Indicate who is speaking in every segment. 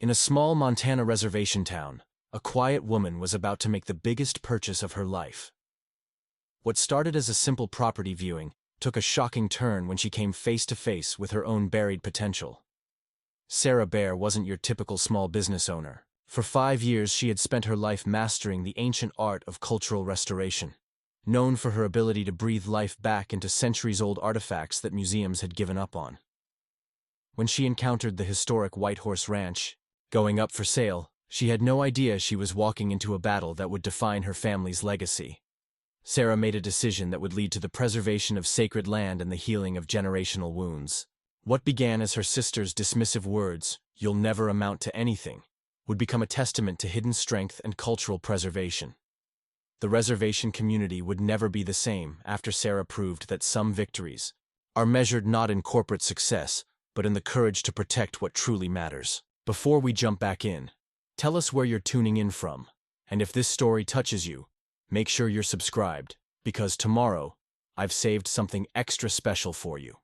Speaker 1: In a small Montana reservation town, a quiet woman was about to make the biggest purchase of her life. What started as a simple property viewing took a shocking turn when she came face to face with her own buried potential. Sarah Bear wasn't your typical small business owner. For 5 years, she had spent her life mastering the ancient art of cultural restoration, known for her ability to breathe life back into centuries-old artifacts that museums had given up on. When she encountered the historic Whitehorse Ranch, going up for sale, she had no idea she was walking into a battle that would define her family's legacy. Sarah made a decision that would lead to the preservation of sacred land and the healing of generational wounds. What began as her sister's dismissive words, "You'll never amount to anything," would become a testament to hidden strength and cultural preservation. The reservation community would never be the same after Sarah proved that some victories are measured not in corporate success, but in the courage to protect what truly matters. Before we jump back in, tell us where you're tuning in from, and if this story touches you, make sure you're subscribed, because tomorrow, I've saved something extra special for you.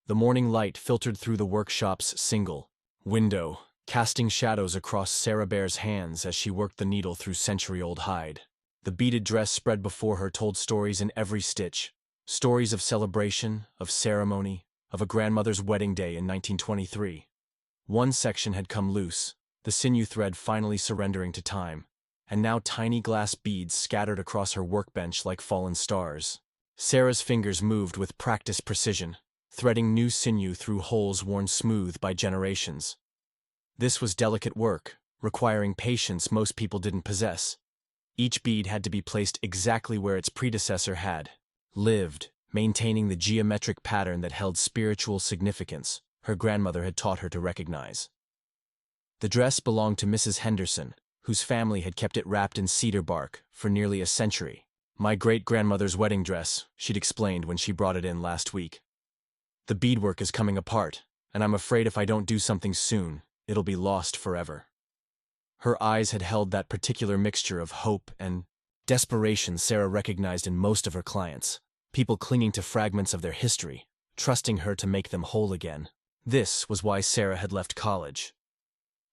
Speaker 1: The morning light filtered through the workshop's single window, casting shadows across Sarah Bear's hands as she worked the needle through century-old hide. The beaded dress spread before her told stories in every stitch, stories of celebration, of ceremony, of a grandmother's wedding day in 1923. One section had come loose, the sinew thread finally surrendering to time, and now tiny glass beads scattered across her workbench like fallen stars. Sarah's fingers moved with practiced precision, threading new sinew through holes worn smooth by generations. This was delicate work, requiring patience most people didn't possess. Each bead had to be placed exactly where its predecessor had lived, maintaining the geometric pattern that held spiritual significance her grandmother had taught her to recognize. The dress belonged to Mrs. Henderson, whose family had kept it wrapped in cedar bark for nearly a century. "My great-grandmother's wedding dress," she'd explained when she brought it in last week. "The beadwork is coming apart, and I'm afraid if I don't do something soon, it'll be lost forever." Her eyes had held that particular mixture of hope and desperation Sarah recognized in most of her clients, people clinging to fragments of their history, trusting her to make them whole again. This was why Sarah had left college.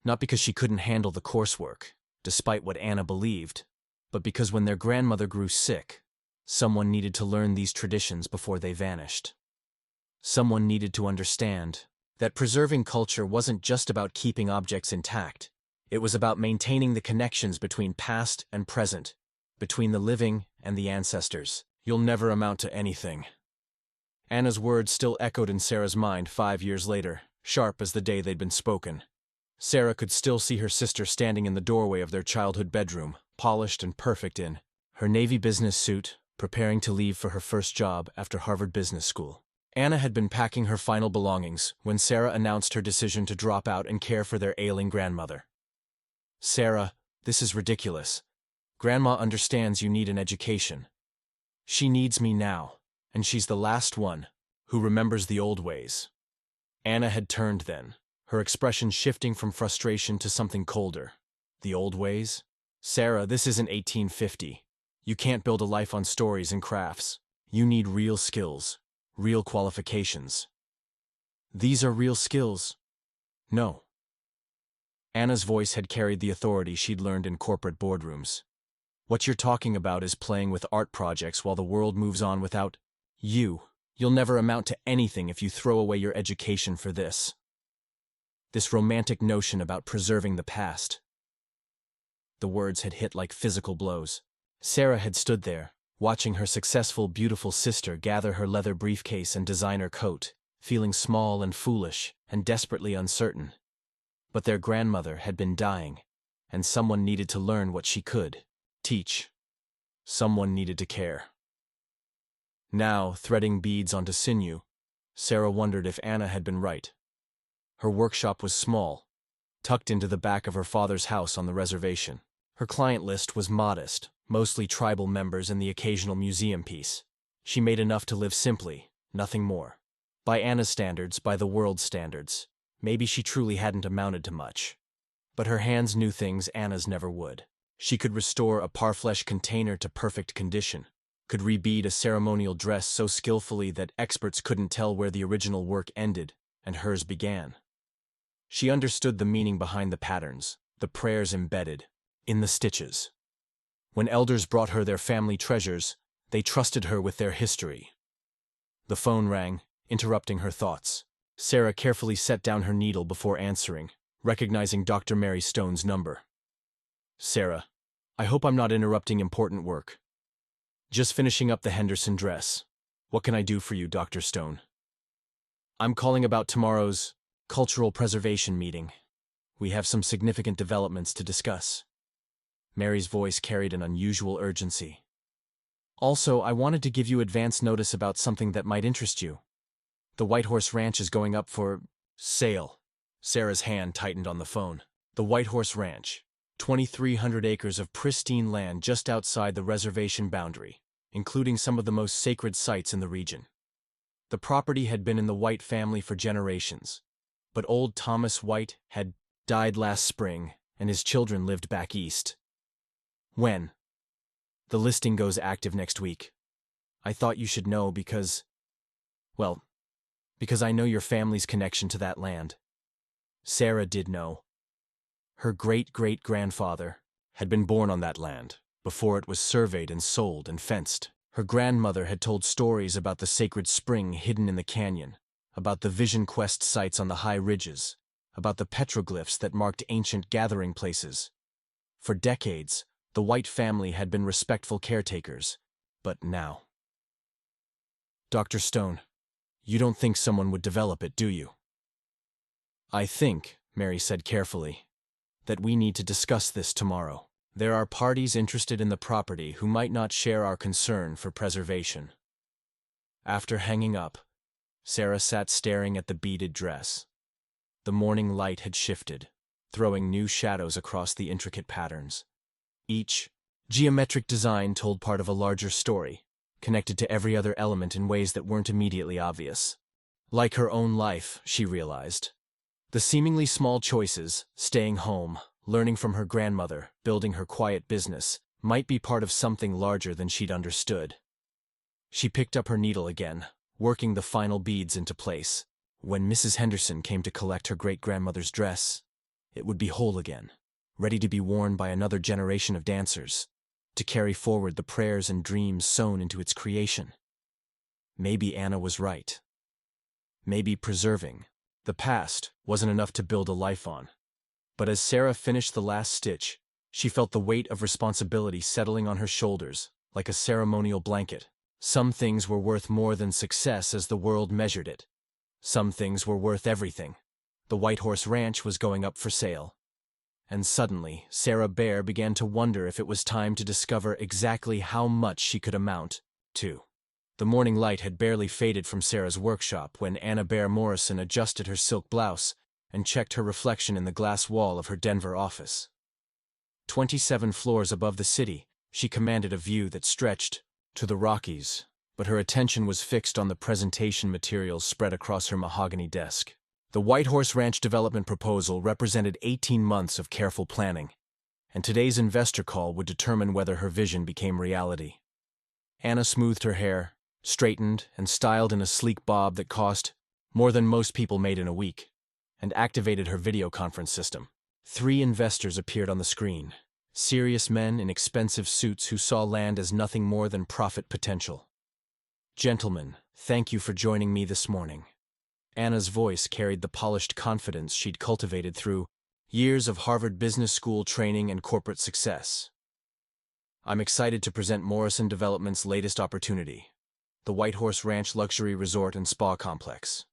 Speaker 1: Not because she couldn't handle the coursework, despite what Anna believed, but because when their grandmother grew sick, someone needed to learn these traditions before they vanished. Someone needed to understand that preserving culture wasn't just about keeping objects intact. It was about maintaining the connections between past and present, between the living and the ancestors. "You'll never amount to anything." Anna's words still echoed in Sarah's mind 5 years later, sharp as the day they'd been spoken. Sarah could still see her sister standing in the doorway of their childhood bedroom, polished and perfect in her Navy business suit, preparing to leave for her first job after Harvard Business School. Anna had been packing her final belongings when Sarah announced her decision to drop out and care for their ailing grandmother. "Sarah, this is ridiculous. Grandma understands you need an education. She needs me now, and she's the last one who remembers the old ways." Anna had turned then, her expression shifting from frustration to something colder. "The old ways? Sarah, this isn't 1850. You can't build a life on stories and crafts. You need real skills, real qualifications." "These are real skills." "No." Anna's voice had carried the authority she'd learned in corporate boardrooms. "What you're talking about is playing with art projects while the world moves on without you. You'll never amount to anything if you throw away your education for this. This romantic notion about preserving the past." The words had hit like physical blows. Sarah had stood there, watching her successful, beautiful sister gather her leather briefcase and designer coat, feeling small and foolish and desperately uncertain. But their grandmother had been dying, and someone needed to learn what she could teach. Someone needed to care. Now, threading beads onto sinew, Sarah wondered if Anna had been right. Her workshop was small, tucked into the back of her father's house on the reservation. Her client list was modest, mostly tribal members and the occasional museum piece. She made enough to live simply, nothing more. By Anna's standards, by the world's standards, maybe she truly hadn't amounted to much. But her hands knew things Anna's never would. She could restore a parfleche container to perfect condition, could rebead a ceremonial dress so skillfully that experts couldn't tell where the original work ended and hers began. She understood the meaning behind the patterns, the prayers embedded in the stitches. When elders brought her their family treasures, they trusted her with their history. The phone rang, interrupting her thoughts. Sarah carefully set down her needle before answering, recognizing Dr. Mary Stone's number. "Sarah, I hope I'm not interrupting important work. Just finishing up the Henderson dress. What can I do for you, Dr. Stone?" "I'm calling about tomorrow's cultural preservation meeting. We have some significant developments to discuss." Mary's voice carried an unusual urgency. "Also, I wanted to give you advance notice about something that might interest you. The Whitehorse Ranch is going up for sale." Sarah's hand tightened on the phone. The Whitehorse Ranch, 2,300 acres of pristine land just outside the reservation boundary, including some of the most sacred sites in the region. The property had been in the White family for generations, but old Thomas White had died last spring, and his children lived back east. "When?" "The listing goes active next week. I thought you should know because I know your family's connection to that land." Sarah did know. Her great-great-grandfather had been born on that land before it was surveyed and sold and fenced. Her grandmother had told stories about the sacred spring hidden in the canyon, about the Vision Quest sites on the high ridges, about the petroglyphs that marked ancient gathering places. For decades, the White family had been respectful caretakers, but now. "Dr. Stone, you don't think someone would develop it, do you?" "I think," Mary said carefully, "that we need to discuss this tomorrow. There are parties interested in the property who might not share our concern for preservation." After hanging up, Sarah sat staring at the beaded dress. The morning light had shifted, throwing new shadows across the intricate patterns. Each geometric design told part of a larger story, connected to every other element in ways that weren't immediately obvious. Like her own life, she realized. The seemingly small choices, staying home, learning from her grandmother, building her quiet business, might be part of something larger than she'd understood. She picked up her needle again, working the final beads into place. When Mrs. Henderson came to collect her great-grandmother's dress, it would be whole again, ready to be worn by another generation of dancers, to carry forward the prayers and dreams sewn into its creation. Maybe Anna was right. Maybe preserving the past wasn't enough to build a life on. But as Sarah finished the last stitch, she felt the weight of responsibility settling on her shoulders, like a ceremonial blanket. Some things were worth more than success as the world measured it. Some things were worth everything. The Whitehorse Ranch was going up for sale. And suddenly, Sarah Bear began to wonder if it was time to discover exactly how much she could amount to. The morning light had barely faded from Sarah's workshop when Anna Bear Morrison adjusted her silk blouse and checked her reflection in the glass wall of her Denver office. 27 floors above the city, she commanded a view that stretched to the Rockies, but her attention was fixed on the presentation materials spread across her mahogany desk. The Whitehorse Ranch development proposal represented 18 months of careful planning, and today's investor call would determine whether her vision became reality. Anna smoothed her hair, straightened and styled in a sleek bob that cost more than most people made in a week, and activated her video conference system. 3 investors appeared on the screen, serious men in expensive suits who saw land as nothing more than profit potential. "Gentlemen, thank you for joining me this morning." Anna's voice carried the polished confidence she'd cultivated through years of Harvard Business School training and corporate success. "I'm excited to present Morrison Development's latest opportunity, the Whitehorse Ranch Luxury Resort and Spa Complex."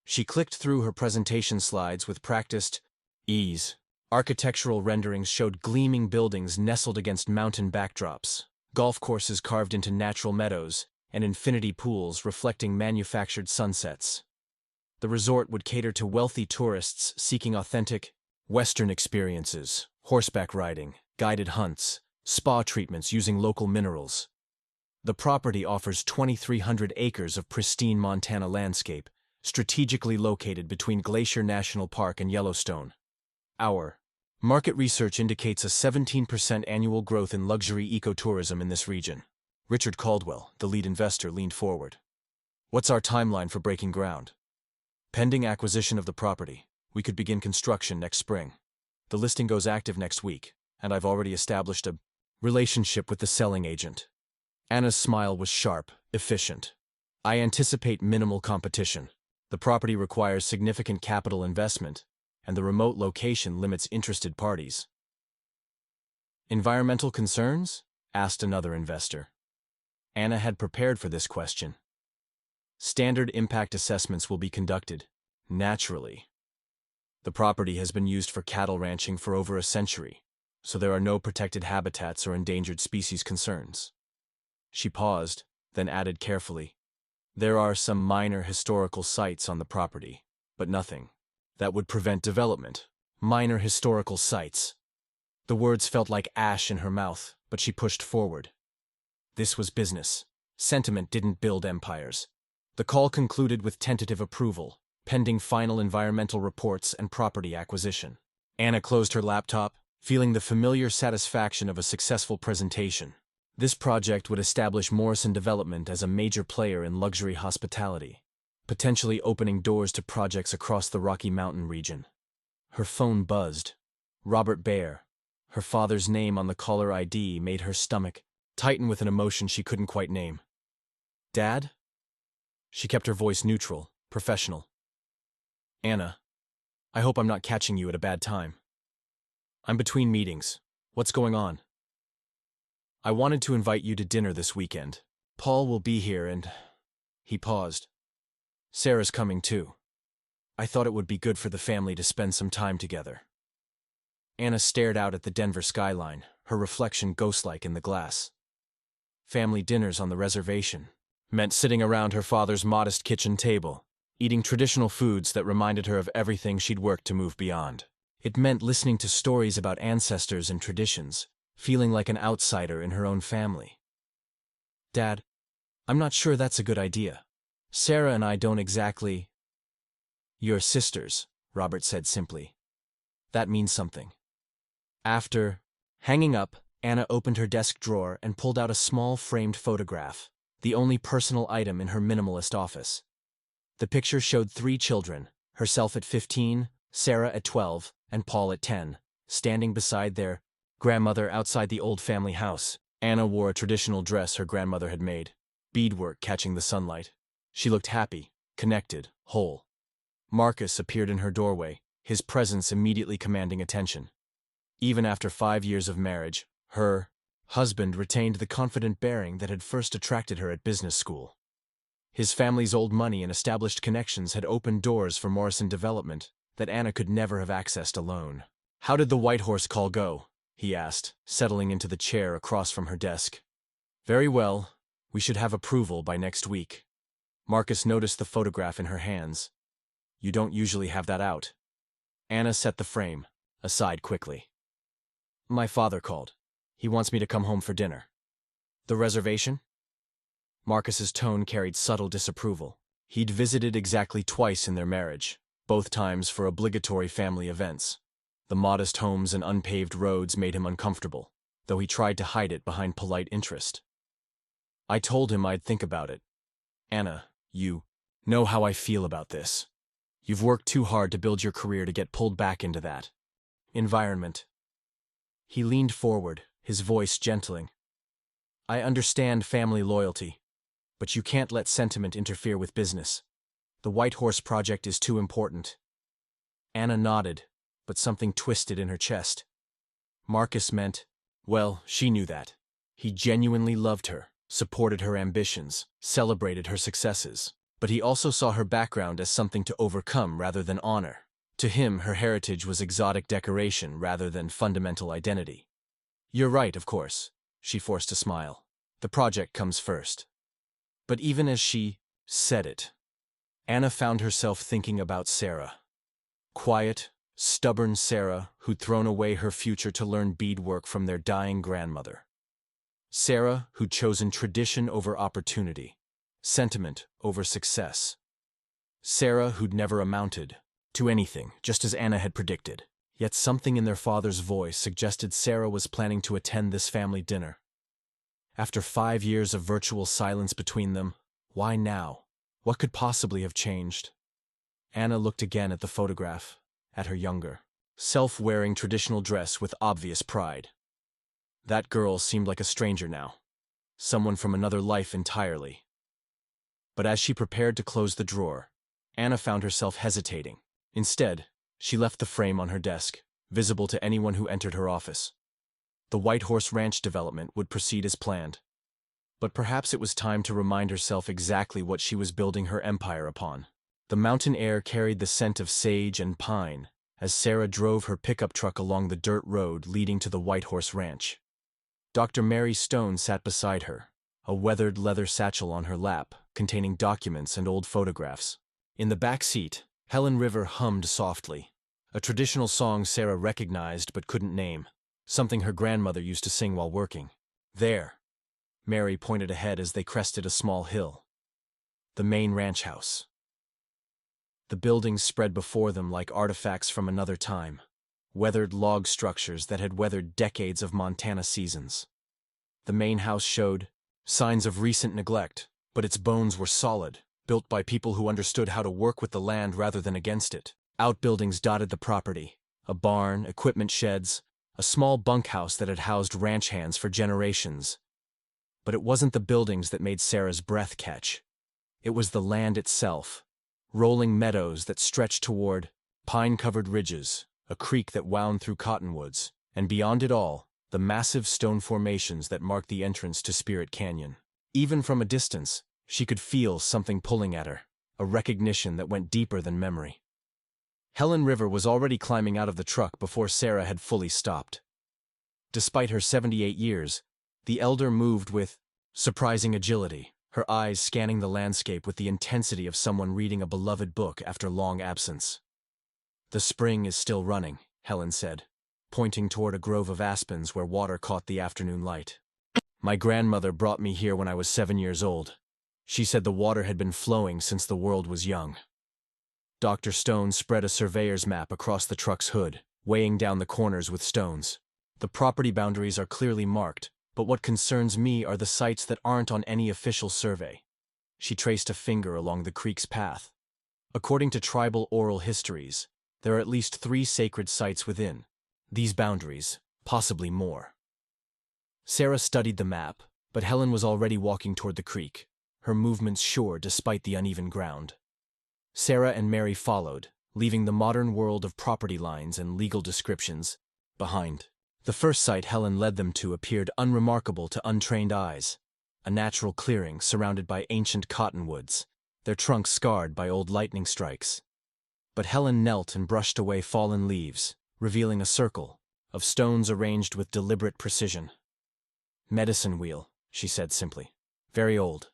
Speaker 1: She clicked through her presentation slides with practiced ease. Architectural renderings showed gleaming buildings nestled against mountain backdrops, golf courses carved into natural meadows, and infinity pools reflecting manufactured sunsets. The resort would cater to wealthy tourists seeking authentic Western experiences, horseback riding, guided hunts, spa treatments using local minerals. The property offers 2,300 acres of pristine Montana landscape, strategically located between Glacier National Park and Yellowstone. Our market research indicates a 17% annual growth in luxury ecotourism in this region. Richard Caldwell, the lead investor, leaned forward. "What's our timeline for breaking ground?" "Pending acquisition of the property, We could begin construction next spring. The listing goes active next week, and I've already established a relationship with the selling agent. Anna's smile was sharp, efficient. I anticipate minimal competition. The property requires significant capital investment, and the remote location limits interested parties. Environmental concerns? Asked another investor. Anna had prepared for this question. Standard impact assessments will be conducted, naturally. The property has been used for cattle ranching for over a century, so there are no protected habitats or endangered species concerns. She paused, then added carefully, there are some minor historical sites on the property, but nothing that would prevent development. Minor historical sites. The words felt like ash in her mouth, but she pushed forward. This was business. Sentiment didn't build empires. The call concluded with tentative approval, pending final environmental reports and property acquisition. Anna closed her laptop, feeling the familiar satisfaction of a successful presentation. This project would establish Morrison Development as a major player in luxury hospitality, potentially opening doors to projects across the Rocky Mountain region. Her phone buzzed. Robert Baer. Her father's name on the caller ID made her stomach tighten with an emotion she couldn't quite name. Dad? She kept her voice neutral, professional. Anna, I hope I'm not catching you at a bad time. I'm between meetings. What's going on? I wanted to invite you to dinner this weekend. Paul will be here and… He paused. Sarah's coming too. I thought it would be good for the family to spend some time together. Anna stared out at the Denver skyline, her reflection ghost-like in the glass. Family dinners on the reservation meant sitting around her father's modest kitchen table, eating traditional foods that reminded her of everything she'd worked to move beyond. It meant listening to stories about ancestors and traditions, feeling like an outsider in her own family. Dad, I'm not sure that's a good idea. Sarah and I don't exactly… You're sisters, Robert said simply. That means something. After hanging up, Anna opened her desk drawer and pulled out a small framed photograph, the only personal item in her minimalist office. The picture showed 3 children, herself at 15, Sarah at 12, and Paul at 10, standing beside their grandmother outside the old family house. Anna wore a traditional dress her grandmother had made, beadwork catching the sunlight. She looked happy, connected, whole. Marcus appeared in her doorway, his presence immediately commanding attention. Even after 5 years of marriage, her husband retained the confident bearing that had first attracted her at business school. His family's old money and established connections had opened doors for Morrison Development that Anna could never have accessed alone. How did the Whitehorse call go? He asked, settling into the chair across from her desk. Very well. We should have approval by next week. Marcus noticed the photograph in her hands. You don't usually have that out. Anna set the frame aside quickly. My father called. He wants me to come home for dinner. The reservation? Marcus's tone carried subtle disapproval. He'd visited exactly twice in their marriage, both times for obligatory family events. The modest homes and unpaved roads made him uncomfortable, though he tried to hide it behind polite interest. I told him I'd think about it. Anna, you know how I feel about this. You've worked too hard to build your career to get pulled back into that environment. He leaned forward, his voice gentling. I understand family loyalty, but you can't let sentiment interfere with business. The Whitehorse project is too important. Anna nodded, but something twisted in her chest. Marcus meant, well, she knew that. He genuinely loved her, supported her ambitions, celebrated her successes, but he also saw her background as something to overcome rather than honor. To him, her heritage was exotic decoration rather than fundamental identity. You're right, of course, she forced a smile. The project comes first. But even as she said it, Anna found herself thinking about Sarah. Quiet, stubborn Sarah who'd thrown away her future to learn beadwork from their dying grandmother. Sarah who'd chosen tradition over opportunity, sentiment over success. Sarah who'd never amounted to anything, just as Anna had predicted. Yet something in their father's voice suggested Sarah was planning to attend this family dinner. After 5 years of virtual silence between them, why now? What could possibly have changed? Anna looked again at the photograph. at her younger self wearing traditional dress with obvious pride. That girl seemed like a stranger now, someone from another life entirely. But as she prepared to close the drawer, Anna found herself hesitating. Instead, she left the frame on her desk, visible to anyone who entered her office. The Whitehorse Ranch development would proceed as planned. But perhaps it was time to remind herself exactly what she was building her empire upon. The mountain air carried the scent of sage and pine as Sarah drove her pickup truck along the dirt road leading to the Whitehorse Ranch. Dr. Mary Stone sat beside her, a weathered leather satchel on her lap containing documents and old photographs. In the back seat, Helen River hummed softly, a traditional song Sarah recognized but couldn't name, something her grandmother used to sing while working. There, Mary pointed ahead as they crested a small hill. The main ranch house. The buildings spread before them like artifacts from another time, weathered log structures that had weathered decades of Montana seasons. The main house showed signs of recent neglect, but its bones were solid, built by people who understood how to work with the land rather than against it. Outbuildings dotted the property, a barn, equipment sheds, a small bunkhouse that had housed ranch hands for generations. But it wasn't the buildings that made Sarah's breath catch. It was the land itself, rolling meadows that stretched toward pine-covered ridges, a creek that wound through cottonwoods, and beyond it all, the massive stone formations that marked the entrance to Spirit Canyon. Even from a distance, she could feel something pulling at her, a recognition that went deeper than memory. Helen River was already climbing out of the truck before Sarah had fully stopped. Despite her 78 years, the elder moved with surprising agility, her eyes scanning the landscape with the intensity of someone reading a beloved book after long absence. "The spring is still running," Helen said, pointing toward a grove of aspens where water caught the afternoon light. "My grandmother brought me here when I was 7 years old. She said the water had been flowing since the world was young." Dr. Stone spread a surveyor's map across the truck's hood, weighing down the corners with stones. "The property boundaries are clearly marked, but what concerns me are the sites that aren't on any official survey." She traced a finger along the creek's path. "According to tribal oral histories, there are at least 3 sacred sites within these boundaries, possibly more." Sarah studied the map, but Helen was already walking toward the creek, her movements sure despite the uneven ground. Sarah and Mary followed, leaving the modern world of property lines and legal descriptions behind. The first site Helen led them to appeared unremarkable to untrained eyes, a natural clearing surrounded by ancient cottonwoods, their trunks scarred by old lightning strikes. But Helen knelt and brushed away fallen leaves, revealing a circle of stones arranged with deliberate precision. "Medicine wheel," she said simply. "Very old.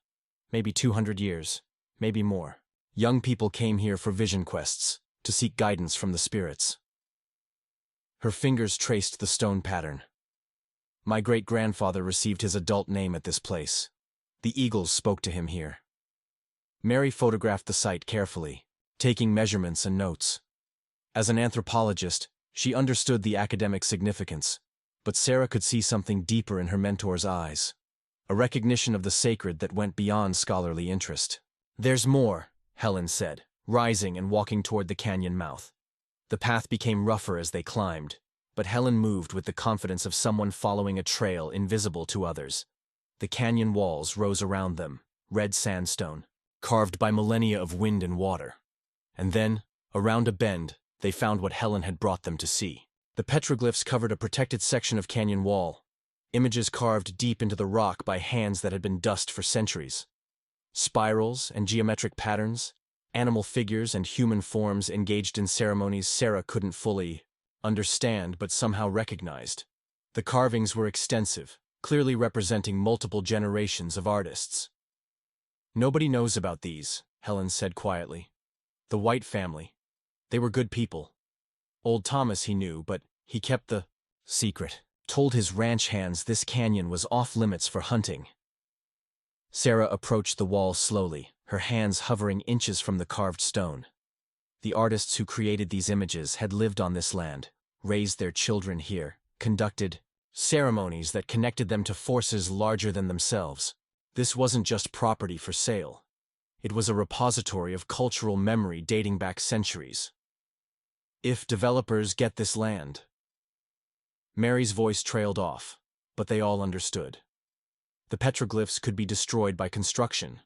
Speaker 1: Maybe 200 years, maybe more. Young people came here for vision quests, to seek guidance from the spirits." Her fingers traced the stone pattern. "My great-grandfather received his adult name at this place. The eagles spoke to him here." Mary photographed the site carefully, taking measurements and notes. As an anthropologist, she understood the academic significance, but Sarah could see something deeper in her mentor's eyes, a recognition of the sacred that went beyond scholarly interest. "There's more," Helen said, rising and walking toward the canyon mouth. The path became rougher as they climbed, but Helen moved with the confidence of someone following a trail invisible to others. The canyon walls rose around them, red sandstone, carved by millennia of wind and water. And then, around a bend, they found what Helen had brought them to see. The petroglyphs covered a protected section of canyon wall, images carved deep into the rock by hands that had been dust for centuries. Spirals and geometric patterns, animal figures and human forms engaged in ceremonies Sarah couldn't fully understand but somehow recognized. The carvings were extensive, clearly representing multiple generations of artists. "Nobody knows about these," Helen said quietly. "The White family. They were good people. Old Thomas he knew, but he kept the secret. Told his ranch hands this canyon was off-limits for hunting." Sarah approached the wall slowly, her hands hovering inches from the carved stone. The artists who created these images had lived on this land, raised their children here, conducted ceremonies that connected them to forces larger than themselves. This wasn't just property for sale. It was a repository of cultural memory dating back centuries. If developers get this land. Mary's voice trailed off, but they all understood. The petroglyphs could be destroyed by construction,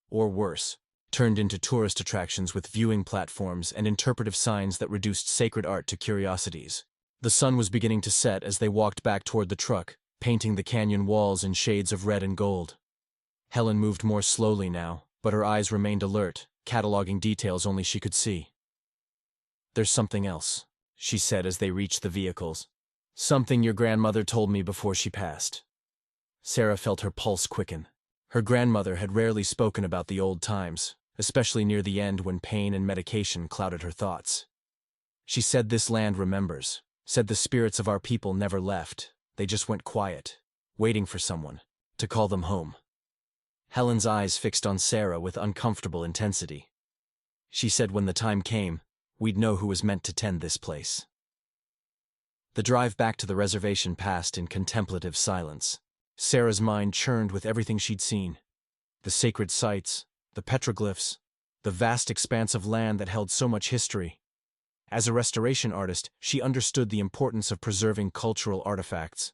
Speaker 1: or worse, turned into tourist attractions with viewing platforms and interpretive signs that reduced sacred art to curiosities. The sun was beginning to set as they walked back toward the truck, painting the canyon walls in shades of red and gold. Helen moved more slowly now, but her eyes remained alert, cataloging details only she could see. "There's something else," she said as they reached the vehicles. "Something your grandmother told me before she passed." Sarah felt her pulse quicken. Her grandmother had rarely spoken about the old times, especially near the end when pain and medication clouded her thoughts. She said this land remembers, said the spirits of our people never left, they just went quiet, waiting for someone to call them home. Helen's eyes fixed on Sarah with uncomfortable intensity. She said when the time came, we'd know who was meant to tend this place. The drive back to the reservation passed in contemplative silence. Sarah's mind churned with everything she'd seen. The sacred sites, the petroglyphs, the vast expanse of land that held so much history. As a restoration artist, she understood the importance of preserving cultural artifacts.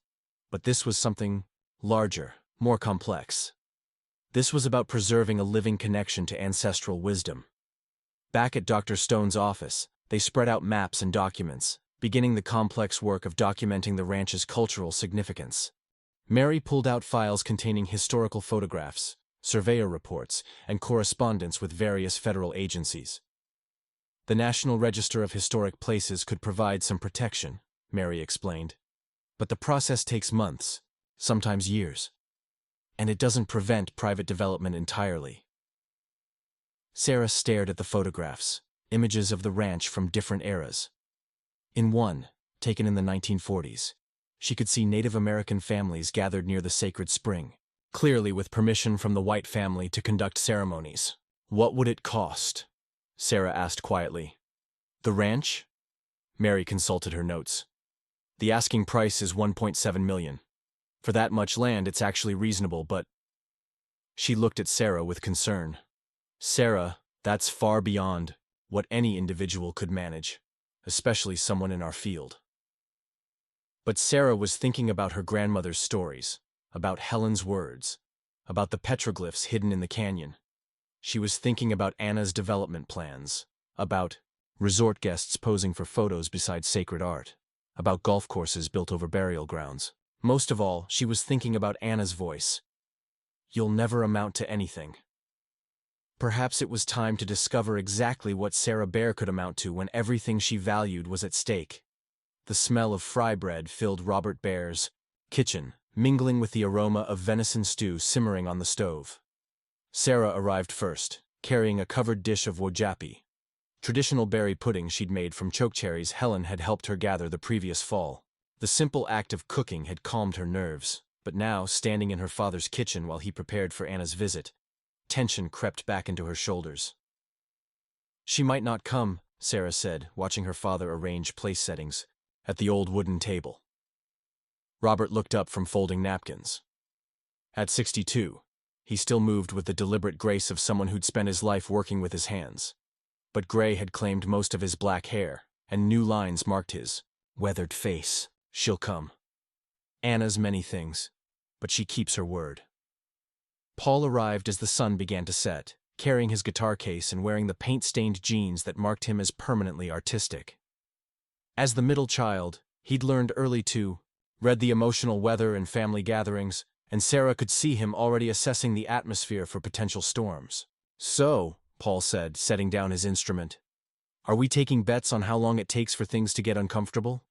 Speaker 1: But this was something larger, more complex. This was about preserving a living connection to ancestral wisdom. Back at Dr. Stone's office, they spread out maps and documents, beginning the complex work of documenting the ranch's cultural significance. Mary pulled out files containing historical photographs, surveyor reports, and correspondence with various federal agencies. The National Register of Historic Places could provide some protection, Mary explained. But the process takes months, sometimes years. And it doesn't prevent private development entirely. Sarah stared at the photographs, images of the ranch from different eras. In one, taken in the 1940s, she could see Native American families gathered near the sacred spring, clearly with permission from the white family to conduct ceremonies. "What would it cost?" Sarah asked quietly. "The ranch?" Mary consulted her notes. "The asking price is $1.7 million. For that much land, it's actually reasonable, but..." She looked at Sarah with concern. "Sarah, that's far beyond what any individual could manage, especially someone in our field." But Sarah was thinking about her grandmother's stories, about Helen's words, about the petroglyphs hidden in the canyon. She was thinking about Anna's development plans, about resort guests posing for photos beside sacred art, about golf courses built over burial grounds. Most of all, she was thinking about Anna's voice. "You'll never amount to anything." Perhaps it was time to discover exactly what Sarah Bear could amount to when everything she valued was at stake. The smell of fry bread filled Robert Bear's kitchen, mingling with the aroma of venison stew simmering on the stove. Sarah arrived first, carrying a covered dish of wojapi, traditional berry pudding she'd made from chokecherries Helen had helped her gather the previous fall. The simple act of cooking had calmed her nerves, but now, standing in her father's kitchen while he prepared for Anna's visit, tension crept back into her shoulders. "She might not come," Sarah said, watching her father arrange place settings at the old wooden table. Robert looked up from folding napkins. At 62, he still moved with the deliberate grace of someone who'd spent his life working with his hands. But gray had claimed most of his black hair, and new lines marked his weathered face. "She'll come. Anna's many things, but she keeps her word." Paul arrived as the sun began to set, carrying his guitar case and wearing the paint-stained jeans that marked him as permanently artistic. As the middle child, he'd learned early to read the emotional weather in family gatherings, and Sarah could see him already assessing the atmosphere for potential storms. "So," Paul said, setting down his instrument, "are we taking bets on how long it takes for things to get uncomfortable?"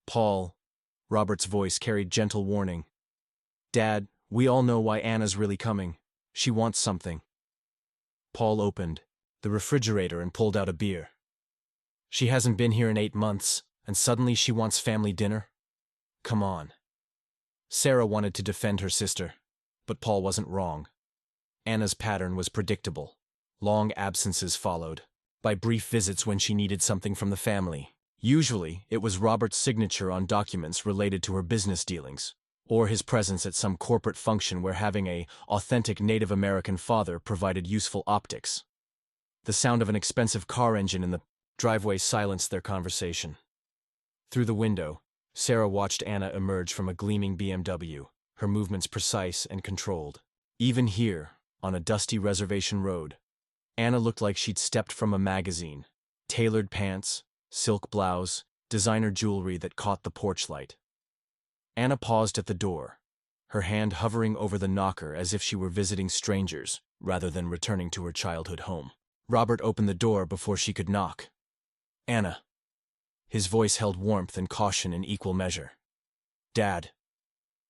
Speaker 1: "Paul," Robert's voice carried gentle warning. "Dad, we all know why Anna's really coming. She wants something." Paul opened the refrigerator and pulled out a beer. "She hasn't been here in 8 months, and suddenly she wants family dinner? Come on." Sarah wanted to defend her sister, but Paul wasn't wrong. Anna's pattern was predictable. Long absences followed, by brief visits when she needed something from the family. Usually, it was Robert's signature on documents related to her business dealings, or his presence at some corporate function where having an authentic Native American father provided useful optics. The sound of an expensive car engine in the driveway silenced their conversation. Through the window, Sarah watched Anna emerge from a gleaming BMW, her movements precise and controlled. Even here, on a dusty reservation road, Anna looked like she'd stepped from a magazine. Tailored pants, silk blouse, designer jewelry that caught the porch light. Anna paused at the door, her hand hovering over the knocker as if she were visiting strangers rather than returning to her childhood home. Robert opened the door before she could knock. "Anna." His voice held warmth and caution in equal measure. "Dad."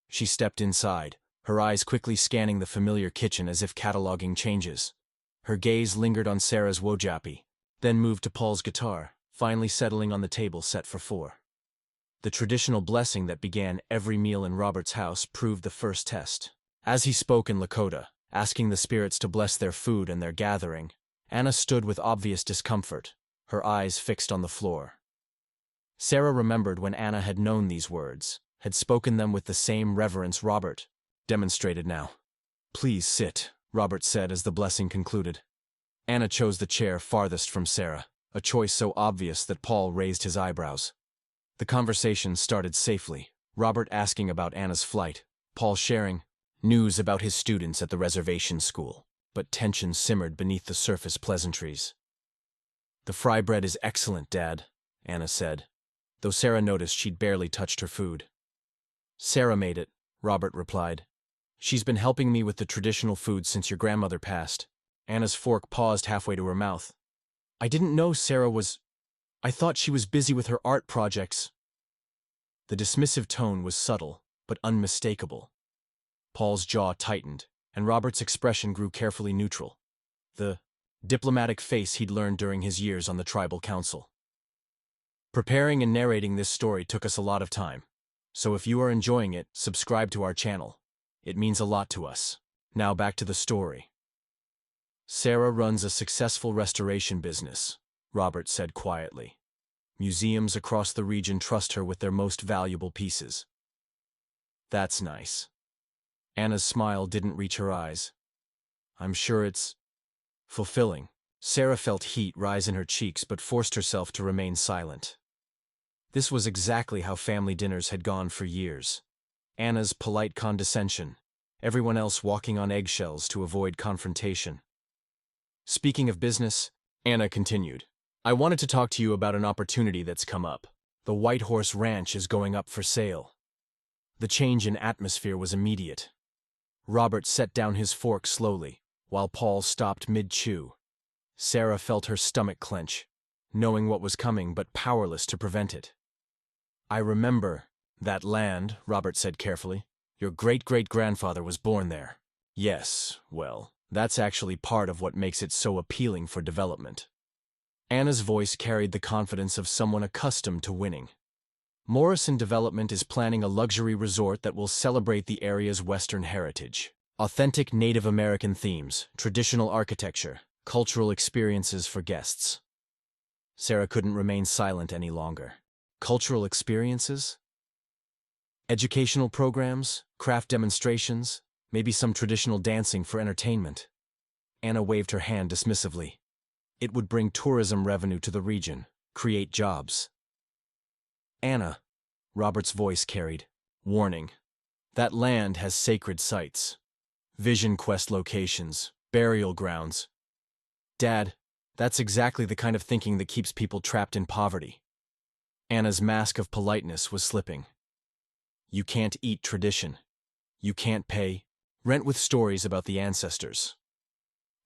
Speaker 1: She stepped inside, her eyes quickly scanning the familiar kitchen as if cataloging changes. Her gaze lingered on Sarah's wojapi, then moved to Paul's guitar, finally settling on the table set for four. The traditional blessing that began every meal in Robert's house proved the first test. As he spoke in Lakota, asking the spirits to bless their food and their gathering, Anna stood with obvious discomfort, her eyes fixed on the floor. Sarah remembered when Anna had known these words, had spoken them with the same reverence Robert demonstrated now. "Please sit," Robert said as the blessing concluded. Anna chose the chair farthest from Sarah, a choice so obvious that Paul raised his eyebrows. The conversation started safely, Robert asking about Anna's flight, Paul sharing news about his students at the reservation school, but tension simmered beneath the surface pleasantries. "The fry bread is excellent, Dad," Anna said, though Sarah noticed she'd barely touched her food. "Sarah made it," Robert replied. "She's been helping me with the traditional food since your grandmother passed." Anna's fork paused halfway to her mouth. "I didn't know Sarah was... I thought she was busy with her art projects." The dismissive tone was subtle, but unmistakable. Paul's jaw tightened, and Robert's expression grew carefully neutral. The diplomatic face he'd learned during his years on the tribal council. Preparing and narrating this story took us a lot of time, so if you are enjoying it, subscribe to our channel. It means a lot to us. Now back to the story. "Sarah runs a successful restoration business," Robert said quietly. "Museums across the region trust her with their most valuable pieces." "That's nice." Anna's smile didn't reach her eyes. "I'm sure it's fulfilling." Sarah felt heat rise in her cheeks but forced herself to remain silent. This was exactly how family dinners had gone for years. Anna's polite condescension, everyone else walking on eggshells to avoid confrontation. "Speaking of business," Anna continued, "I wanted to talk to you about an opportunity that's come up. The Whitehorse Ranch is going up for sale." The change in atmosphere was immediate. Robert set down his fork slowly, while Paul stopped mid-chew. Sarah felt her stomach clench, knowing what was coming but powerless to prevent it. "I remember that land," Robert said carefully. "Your great-great-grandfather was born there." "Yes, well, that's actually part of what makes it so appealing for development." Anna's voice carried the confidence of someone accustomed to winning. "Morrison Development is planning a luxury resort that will celebrate the area's Western heritage. Authentic Native American themes, traditional architecture, cultural experiences for guests." Sarah couldn't remain silent any longer. Cultural experiences? Educational programs, craft demonstrations, maybe some traditional dancing for entertainment. Anna waved her hand dismissively. It would bring tourism revenue to the region, create jobs. "Anna," Robert's voice carried, warning. "That land has sacred sites, vision quest locations, burial grounds. Dad, that's exactly the kind of thinking that keeps people trapped in poverty." Anna's mask of politeness was slipping. "You can't eat tradition. You can't pay rent with stories about the ancestors.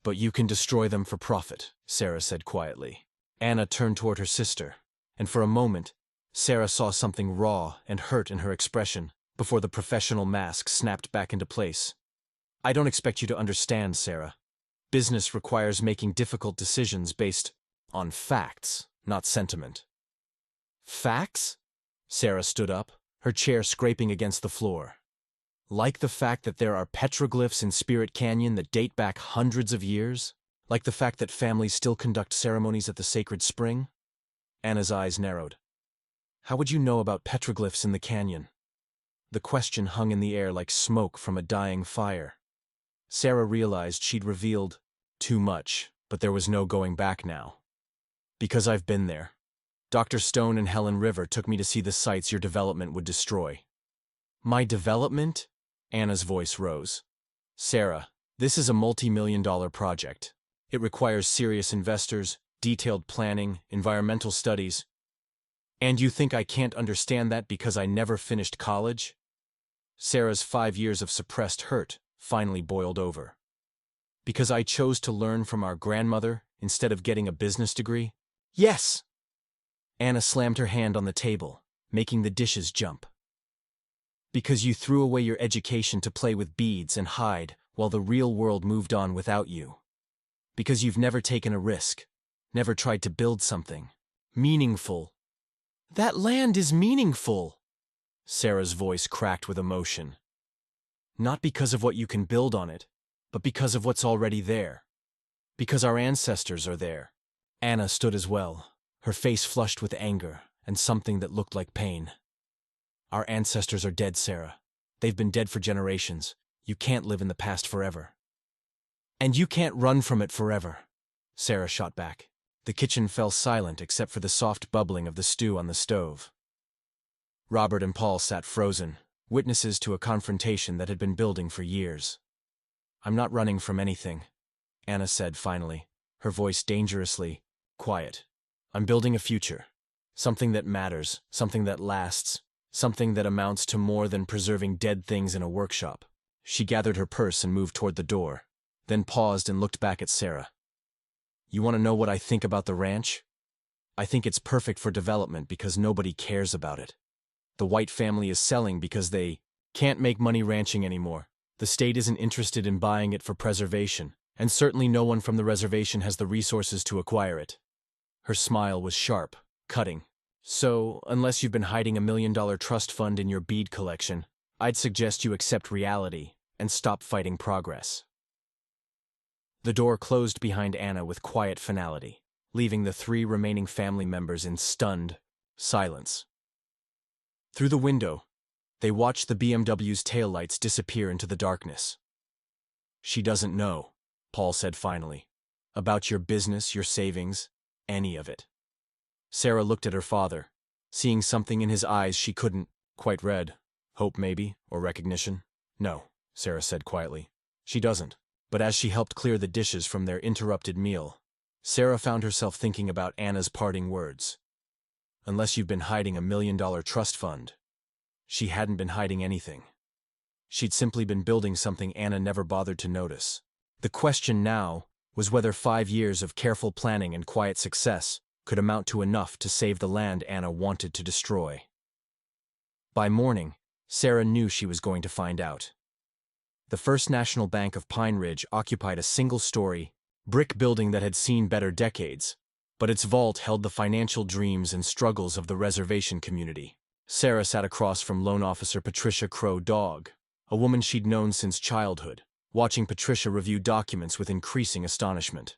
Speaker 1: But you can destroy them for profit," Sarah said quietly. Anna turned toward her sister, and for a moment, Sarah saw something raw and hurt in her expression before the professional mask snapped back into place. "I don't expect you to understand, Sarah. Business requires making difficult decisions based on facts, not sentiment." "Facts?" Sarah stood up, her chair scraping against the floor. "Like the fact that there are petroglyphs in Spirit Canyon that date back hundreds of years? Like the fact that families still conduct ceremonies at the sacred spring?" Anna's eyes narrowed. "How would you know about petroglyphs in the canyon?" The question hung in the air like smoke from a dying fire. Sarah realized she'd revealed too much, but there was no going back now. Because I've been there. Dr. Stone and Helen River took me to see the sites your development would destroy. My development? Anna's voice rose. Sarah, this is a multi-million-dollar project. It requires serious investors, detailed planning, environmental studies. And you think I can't understand that because I never finished college? Sarah's 5 years of suppressed hurt finally boiled over. Because I chose to learn from our grandmother instead of getting a business degree? Yes! Anna slammed her hand on the table, making the dishes jump. Because you threw away your education to play with beads and hide while the real world moved on without you. Because you've never taken a risk, never tried to build something meaningful. That land is meaningful! Sarah's voice cracked with emotion. Not because of what you can build on it, but because of what's already there. Because our ancestors are there. Anna stood as well, her face flushed with anger and something that looked like pain. Our ancestors are dead, Sarah. They've been dead for generations. You can't live in the past forever. And you can't run from it forever, Sarah shot back. The kitchen fell silent except for the soft bubbling of the stew on the stove. Robert and Paul sat frozen, witnesses to a confrontation that had been building for years. I'm not running from anything, Anna said finally, her voice dangerously quiet. I'm building a future. Something that matters, something that lasts, something that amounts to more than preserving dead things in a workshop. She gathered her purse and moved toward the door, then paused and looked back at Sarah. You want to know what I think about the ranch? I think it's perfect for development because nobody cares about it. The White family is selling because they can't make money ranching anymore. The state isn't interested in buying it for preservation, and certainly no one from the reservation has the resources to acquire it. Her smile was sharp, cutting. So, unless you've been hiding $1 million trust fund in your bead collection, I'd suggest you accept reality and stop fighting progress. The door closed behind Anna with quiet finality, leaving the 3 remaining family members in stunned silence. Through the window, they watched the BMW's taillights disappear into the darkness. She doesn't know, Paul said finally, about your business, your savings, any of it. Sarah looked at her father, seeing something in his eyes she couldn't quite read. Hope maybe, or recognition? No, Sarah said quietly. She doesn't. But as she helped clear the dishes from their interrupted meal, Sarah found herself thinking about Anna's parting words. Unless you've been hiding $1 million trust fund. She hadn't been hiding anything. She'd simply been building something Anna never bothered to notice. The question now was whether 5 years of careful planning and quiet success could amount to enough to save the land Anna wanted to destroy. By morning, Sarah knew she was going to find out. The First National Bank of Pine Ridge occupied a single-story, brick building that had seen better decades, but its vault held the financial dreams and struggles of the reservation community. Sarah sat across from Loan Officer Patricia Crow Dog, a woman she'd known since childhood, watching Patricia review documents with increasing astonishment.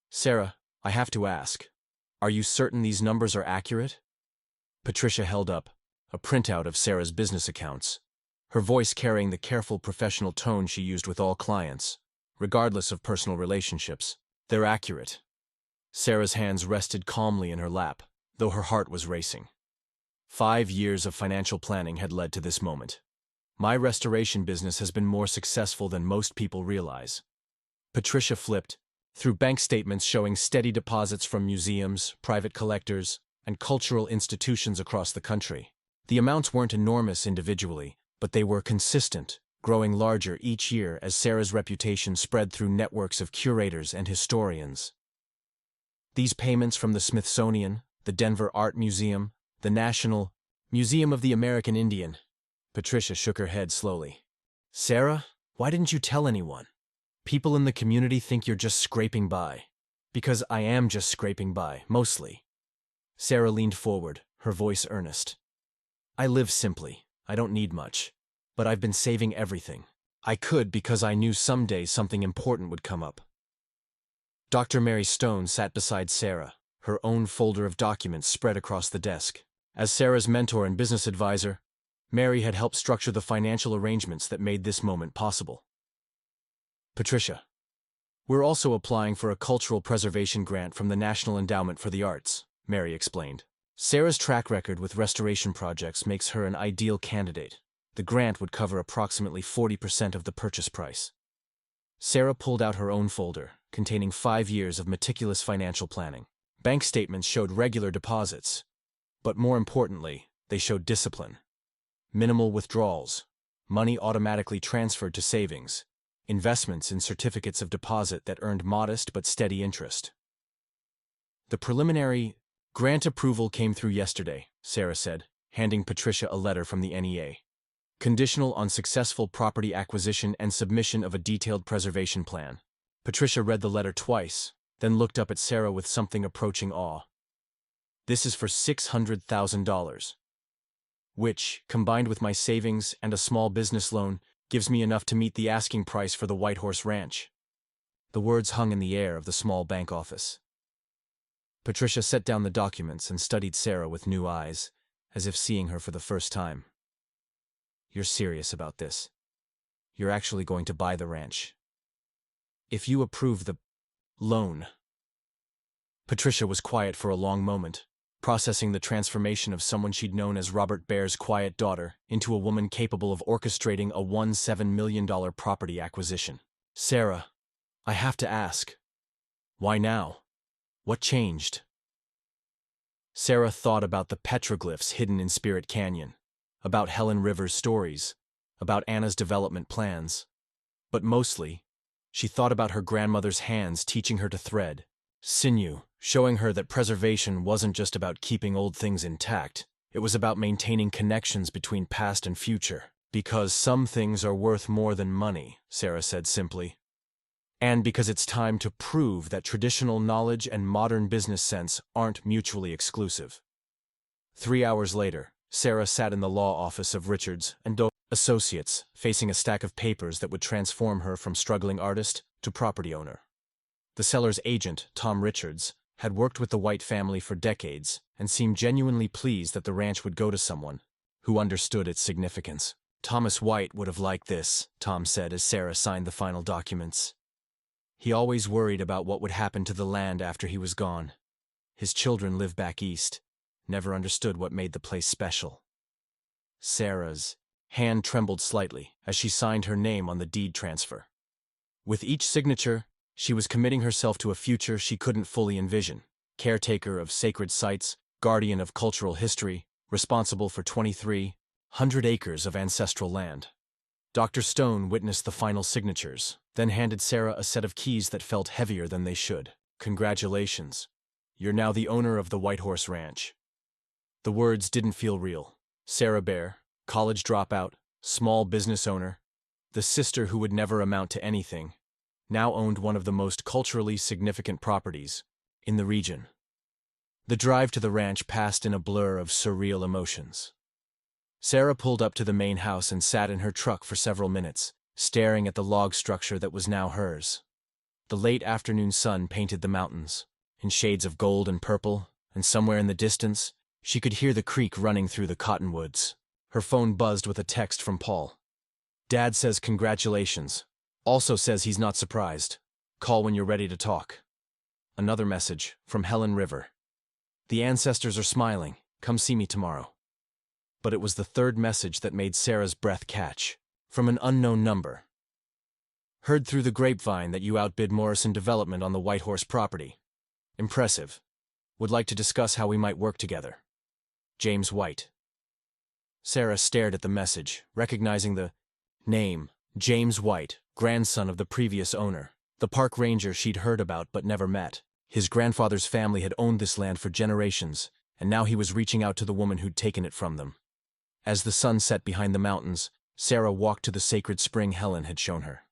Speaker 1: Sarah, I have to ask, are you certain these numbers are accurate? Patricia held up a printout of Sarah's business accounts, her voice carrying the careful professional tone she used with all clients, regardless of personal relationships. They're accurate. Sarah's hands rested calmly in her lap, though her heart was racing. 5 years of financial planning had led to this moment. My restoration business has been more successful than most people realize. Patricia flipped through bank statements showing steady deposits from museums, private collectors, and cultural institutions across the country. The amounts weren't enormous individually, but they were consistent, growing larger each year as Sarah's reputation spread through networks of curators and historians. These payments from the Smithsonian, the Denver Art Museum, the National Museum of the American Indian. Patricia shook her head slowly. Sarah, why didn't you tell anyone? People in the community think you're just scraping by. Because I am just scraping by, mostly. Sarah leaned forward, her voice earnest. I live simply. I don't need much. But I've been saving everything. I could because I knew someday something important would come up. Dr. Mary Stone sat beside Sarah, her own folder of documents spread across the desk. As Sarah's mentor and business advisor, Mary had helped structure the financial arrangements that made this moment possible. Patricia, We're also applying for a cultural preservation grant from the National Endowment for the Arts, Mary explained. Sarah's track record with restoration projects makes her an ideal candidate. The grant would cover approximately 40% of the purchase price. Sarah pulled out her own folder, containing 5 years of meticulous financial planning. Bank statements showed regular deposits, but more importantly, they showed discipline. Minimal withdrawals, money automatically transferred to savings, investments in certificates of deposit that earned modest but steady interest. The preliminary grant approval came through yesterday, Sarah said, handing Patricia a letter from the NEA. Conditional on successful property acquisition and submission of a detailed preservation plan. Patricia read the letter twice, then looked up at Sarah with something approaching awe. This is for $600,000, which, combined with my savings and a small business loan, gives me enough to meet the asking price for the Whitehorse Ranch. The words hung in the air of the small bank office. Patricia set down the documents and studied Sarah with new eyes, as if seeing her for the first time. You're serious about this. You're actually going to buy the ranch. If you approve the loan. Patricia was quiet for a long moment, processing the transformation of someone she'd known as Robert Baer's quiet daughter into a woman capable of orchestrating a $17 million property acquisition. Sarah, I have to ask. Why now? What changed? Sarah thought about the petroglyphs hidden in Spirit Canyon, about Helen River's stories, about Anna's development plans. But mostly, she thought about her grandmother's hands teaching her to thread, sinew, showing her that preservation wasn't just about keeping old things intact, it was about maintaining connections between past and future. Because some things are worth more than money, Sarah said simply. And because it's time to prove that traditional knowledge and modern business sense aren't mutually exclusive. 3 hours later, Sarah sat in the law office of Richards and Associates, facing a stack of papers that would transform her from struggling artist to property owner. The seller's agent, Tom Richards, had worked with the White family for decades and seemed genuinely pleased that the ranch would go to someone who understood its significance. Thomas White would have liked this, Tom said as Sarah signed the final documents. He always worried about what would happen to the land after he was gone. His children live back east, never understood what made the place special. Sarah's hand trembled slightly as she signed her name on the deed transfer. With each signature, she was committing herself to a future she couldn't fully envision. Caretaker of sacred sites, guardian of cultural history, responsible for 2,300 acres of ancestral land. Dr. Stone witnessed the final signatures, then handed Sarah a set of keys that felt heavier than they should. Congratulations. You're now the owner of the Whitehorse Ranch. The words didn't feel real. Sarah Baer, college dropout, small business owner, the sister who would never amount to anything, now owned one of the most culturally significant properties in the region. The drive to the ranch passed in a blur of surreal emotions. Sarah pulled up to the main house and sat in her truck for several minutes, staring at the log structure that was now hers. The late afternoon sun painted the mountains, in shades of gold and purple, and somewhere in the distance, she could hear the creek running through the cottonwoods. Her phone buzzed with a text from Paul. Dad says congratulations. Also says he's not surprised. Call when you're ready to talk. Another message from Helen River. The ancestors are smiling. Come see me tomorrow. But it was the third message that made Sarah's breath catch. From an unknown number. Heard through the grapevine that you outbid Morrison Development on the Whitehorse property. Impressive. Would like to discuss how we might work together. James White. Sarah stared at the message, recognizing the name, James White, grandson of the previous owner, the park ranger she'd heard about but never met. His grandfather's family had owned this land for generations, and now he was reaching out to the woman who'd taken it from them. As the sun set behind the mountains, Sarah walked to the sacred spring Helen had shown her.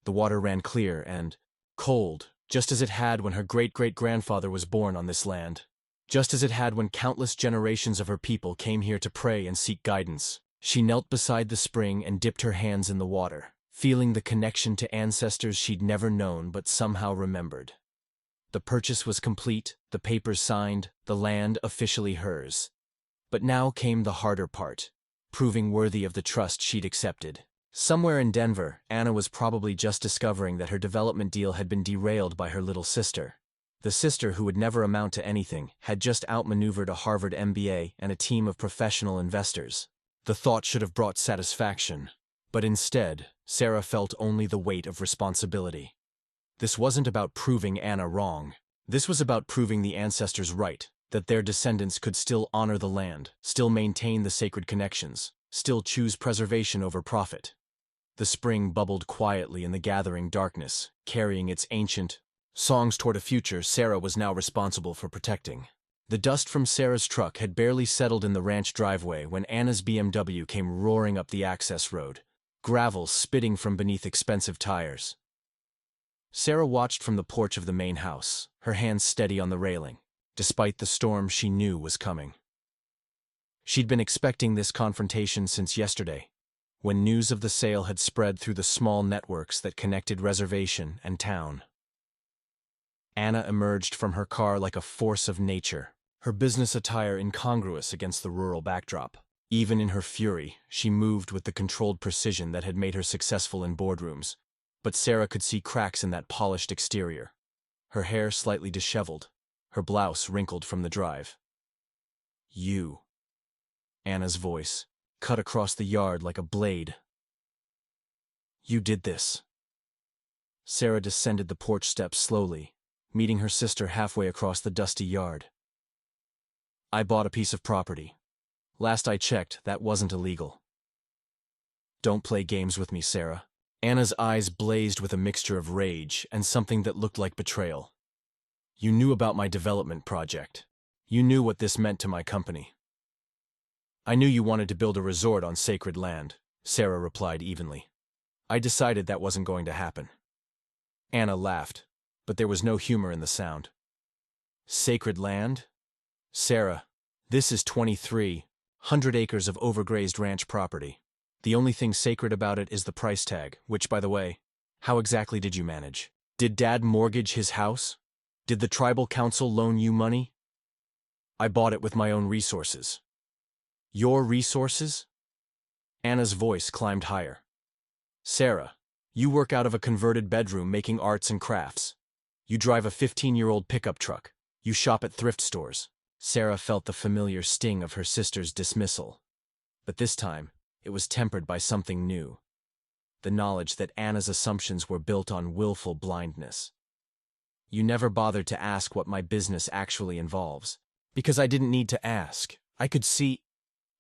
Speaker 1: The water ran clear and cold, just as it had when her great-great-grandfather was born on this land. Just as it had when countless generations of her people came here to pray and seek guidance. She knelt beside the spring and dipped her hands in the water, feeling the connection to ancestors she'd never known but somehow remembered. The purchase was complete, the papers signed, the land officially hers. But now came the harder part, proving worthy of the trust she'd accepted. Somewhere in Denver, Anna was probably just discovering that her development deal had been derailed by her little sister. The sister, who would never amount to anything, had just outmaneuvered a Harvard MBA and a team of professional investors. The thought should have brought satisfaction. But instead, Sarah felt only the weight of responsibility. This wasn't about proving Anna wrong. This was about proving the ancestors right, that their descendants could still honor the land, still maintain the sacred connections, still choose preservation over profit. The spring bubbled quietly in the gathering darkness, carrying its ancient songs toward a future Sarah was now responsible for protecting. The dust from Sarah's truck had barely settled in the ranch driveway when Anna's BMW came roaring up the access road, gravel spitting from beneath expensive tires. Sarah watched from the porch of the main house, her hands steady on the railing, despite the storm she knew was coming. She'd been expecting this confrontation since yesterday, when news of the sale had spread through the small networks that connected reservation and town. Anna emerged from her car like a force of nature, her business attire incongruous against the rural backdrop. Even in her fury, she moved with the controlled precision that had made her successful in boardrooms, but Sarah could see cracks in that polished exterior. Her hair slightly disheveled, her blouse wrinkled from the drive. "You." Anna's voice cut across the yard like a blade. "You did this." Sarah descended the porch steps slowly, meeting her sister halfway across the dusty yard. "I bought a piece of property. Last I checked, that wasn't illegal." "Don't play games with me, Sarah." Anna's eyes blazed with a mixture of rage and something that looked like betrayal. "You knew about my development project. You knew what this meant to my company." "I knew you wanted to build a resort on sacred land," Sarah replied evenly. "I decided that wasn't going to happen." Anna laughed, but there was no humor in the sound. "Sacred land? Sarah, this is 2,300 acres of overgrazed ranch property. The only thing sacred about it is the price tag, which, by the way, how exactly did you manage? Did Dad mortgage his house? Did the tribal council loan you money?" "I bought it with my own resources." "Your resources?" Anna's voice climbed higher. "Sarah, you work out of a converted bedroom making arts and crafts. You drive a 15-year-old pickup truck. You shop at thrift stores." Sarah felt the familiar sting of her sister's dismissal. But this time, it was tempered by something new. The knowledge that Anna's assumptions were built on willful blindness. "You never bothered to ask what my business actually involves." "Because I didn't need to ask. I could see—"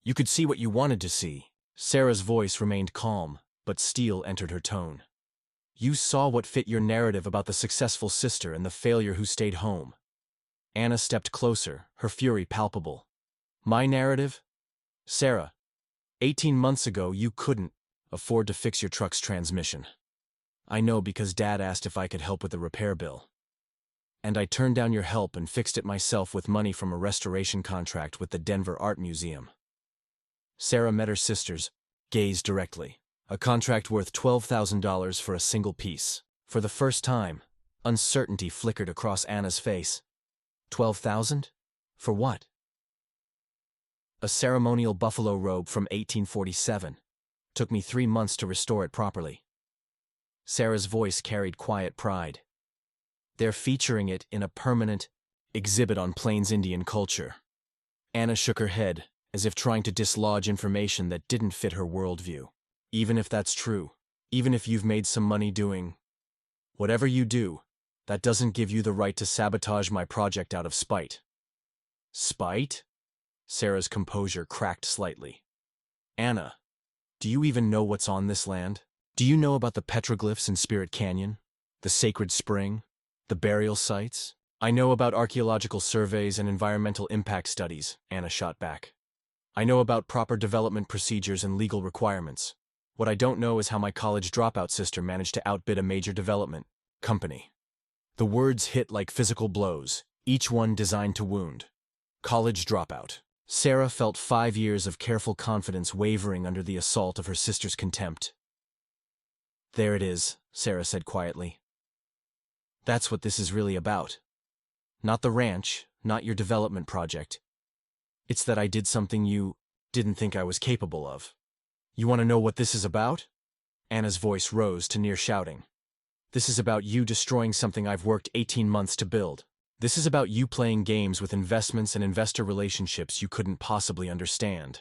Speaker 1: "You could see what you wanted to see." Sarah's voice remained calm, but steel entered her tone. "You saw what fit your narrative about the successful sister and the failure who stayed home." Anna stepped closer, her fury palpable. "My narrative? Sarah, 18 months ago you couldn't afford to fix your truck's transmission. I know because Dad asked if I could help with the repair bill. And I turned down your help and fixed it myself with money from a restoration contract with the Denver Art Museum." Sarah met her sister's gaze directly. A contract worth $12,000 for a single piece. For the first time, uncertainty flickered across Anna's face. $12,000? For what? "A ceremonial buffalo robe from 1847. Took me 3 months to restore it properly." Sarah's voice carried quiet pride. "They're featuring it in a permanent exhibit on Plains Indian culture." Anna shook her head, as if trying to dislodge information that didn't fit her worldview. "Even if that's true, even if you've made some money doing whatever you do, that doesn't give you the right to sabotage my project out of spite." "Spite?" Sarah's composure cracked slightly. "Anna, do you even know what's on this land? Do you know about the petroglyphs in Spirit Canyon? The sacred spring? The burial sites?" "I know about archaeological surveys and environmental impact studies," Anna shot back. "I know about proper development procedures and legal requirements. What I don't know is how my college dropout sister managed to outbid a major development company." The words hit like physical blows, each one designed to wound. College dropout. Sarah felt 5 years of careful confidence wavering under the assault of her sister's contempt. "There it is," Sarah said quietly. "That's what this is really about. Not the ranch, not your development project. It's that I did something you didn't think I was capable of. You want to know what this is about?" Anna's voice rose to near shouting. This is about you destroying something I've worked 18 months to build. This is about you playing games with investments and investor relationships you couldn't possibly understand.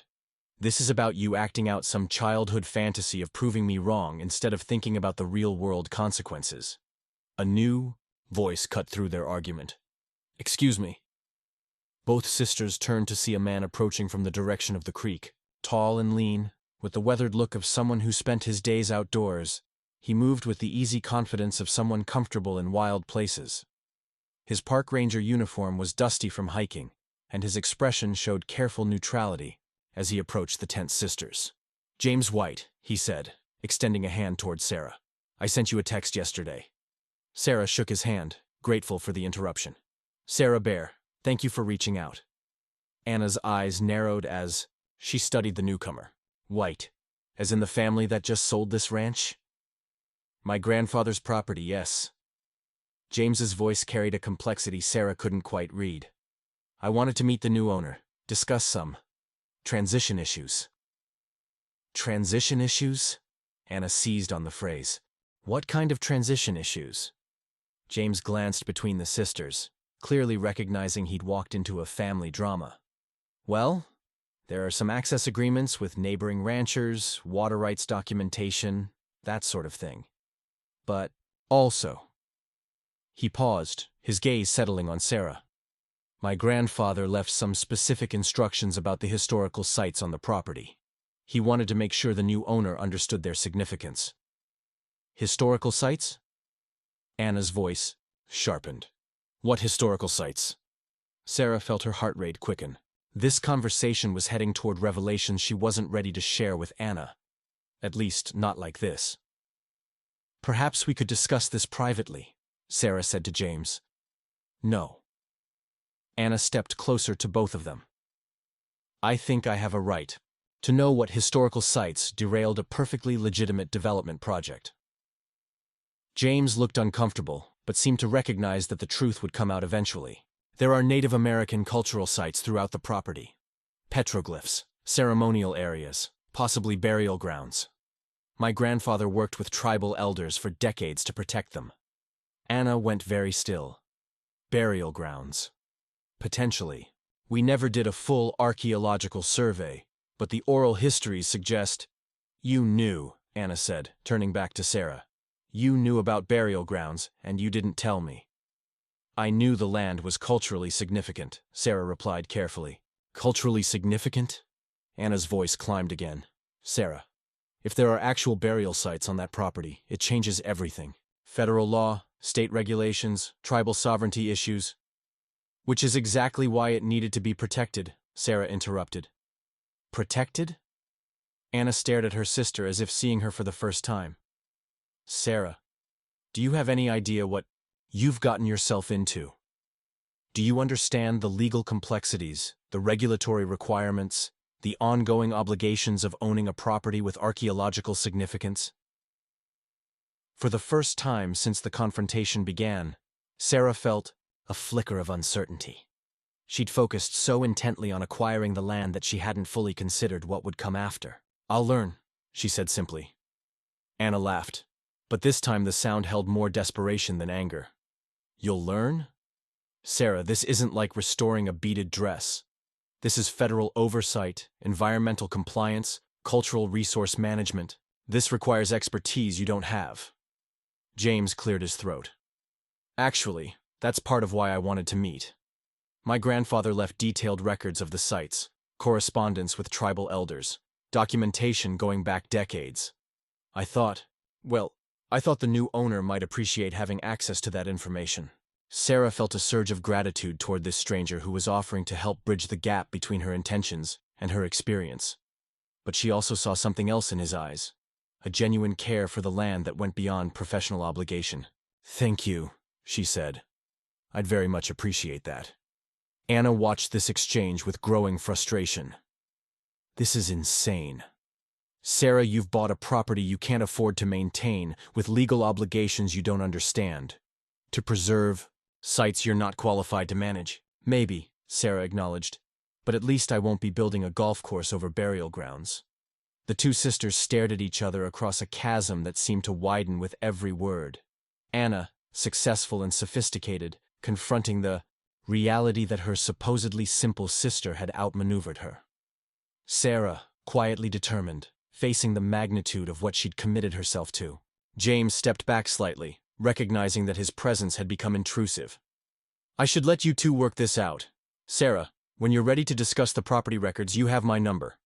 Speaker 1: This is about you acting out some childhood fantasy of proving me wrong instead of thinking about the real-world consequences. A new voice cut through their argument. Excuse me. Both sisters turned to see a man approaching from the direction of the creek. Tall and lean, with the weathered look of someone who spent his days outdoors, he moved with the easy confidence of someone comfortable in wild places. His park ranger uniform was dusty from hiking, and his expression showed careful neutrality as he approached the tense sisters. James White, he said, extending a hand toward Sarah. I sent you a text yesterday. Sarah shook his hand, grateful for the interruption. Sarah Bear, thank you for reaching out. Anna's eyes narrowed as she studied the newcomer. White, as in the family that just sold this ranch? My grandfather's property, yes. James's voice carried a complexity Sarah couldn't quite read. I wanted to meet the new owner, discuss some transition issues. Transition issues? Anna seized on the phrase. What kind of transition issues? James glanced between the sisters, clearly recognizing he'd walked into a family drama. Well, there are some access agreements with neighboring ranchers, water rights documentation, that sort of thing. But also... He paused, his gaze settling on Sarah. My grandfather left some specific instructions about the historical sites on the property. He wanted to make sure the new owner understood their significance. Historical sites? Anna's voice sharpened. What historical sites? Sarah felt her heart rate quicken. This conversation was heading toward revelations she wasn't ready to share with Anna. At least, not like this. Perhaps we could discuss this privately, Sarah said to James. No. Anna stepped closer to both of them. I think I have a right to know what historical sites derailed a perfectly legitimate development project. James looked uncomfortable, but seemed to recognize that the truth would come out eventually. There are Native American cultural sites throughout the property. Petroglyphs, ceremonial areas, possibly burial grounds. My grandfather worked with tribal elders for decades to protect them. Anna went very still. Burial grounds. Potentially. We never did a full archaeological survey, but the oral histories suggest... You knew, Anna said, turning back to Sarah. You knew about burial grounds, and you didn't tell me. I knew the land was culturally significant, Sarah replied carefully. Culturally significant? Anna's voice climbed again. Sarah, if there are actual burial sites on that property, it changes everything. Federal law, state regulations, tribal sovereignty issues. Which is exactly why it needed to be protected, Sarah interrupted. Protected? Anna stared at her sister as if seeing her for the first time. Sarah, do you have any idea what you've gotten yourself into? Do you understand the legal complexities, the regulatory requirements, the ongoing obligations of owning a property with archaeological significance? For the first time since the confrontation began, Sarah felt a flicker of uncertainty. She'd focused so intently on acquiring the land that she hadn't fully considered what would come after. I'll learn, she said simply. Anna laughed, but this time the sound held more desperation than anger. You'll learn? Sarah, this isn't like restoring a beaded dress. This is federal oversight, environmental compliance, cultural resource management. This requires expertise you don't have. James cleared his throat. Actually, that's part of why I wanted to meet. My grandfather left detailed records of the sites, correspondence with tribal elders, documentation going back decades. I thought the new owner might appreciate having access to that information. Sarah felt a surge of gratitude toward this stranger who was offering to help bridge the gap between her intentions and her experience. But she also saw something else in his eyes, a genuine care for the land that went beyond professional obligation. Thank you, she said. I'd very much appreciate that. Anna watched this exchange with growing frustration. This is insane. Sarah, you've bought a property you can't afford to maintain, with legal obligations you don't understand. To preserve sites you're not qualified to manage. Maybe, Sarah acknowledged, but at least I won't be building a golf course over burial grounds. The two sisters stared at each other across a chasm that seemed to widen with every word. Anna, successful and sophisticated, confronting the reality that her supposedly simple sister had outmaneuvered her. Sarah, quietly determined, facing the magnitude of what she'd committed herself to. James stepped back slightly, recognizing that his presence had become intrusive. "I should let you two work this out. Sarah, when you're ready to discuss the property records, you have my number."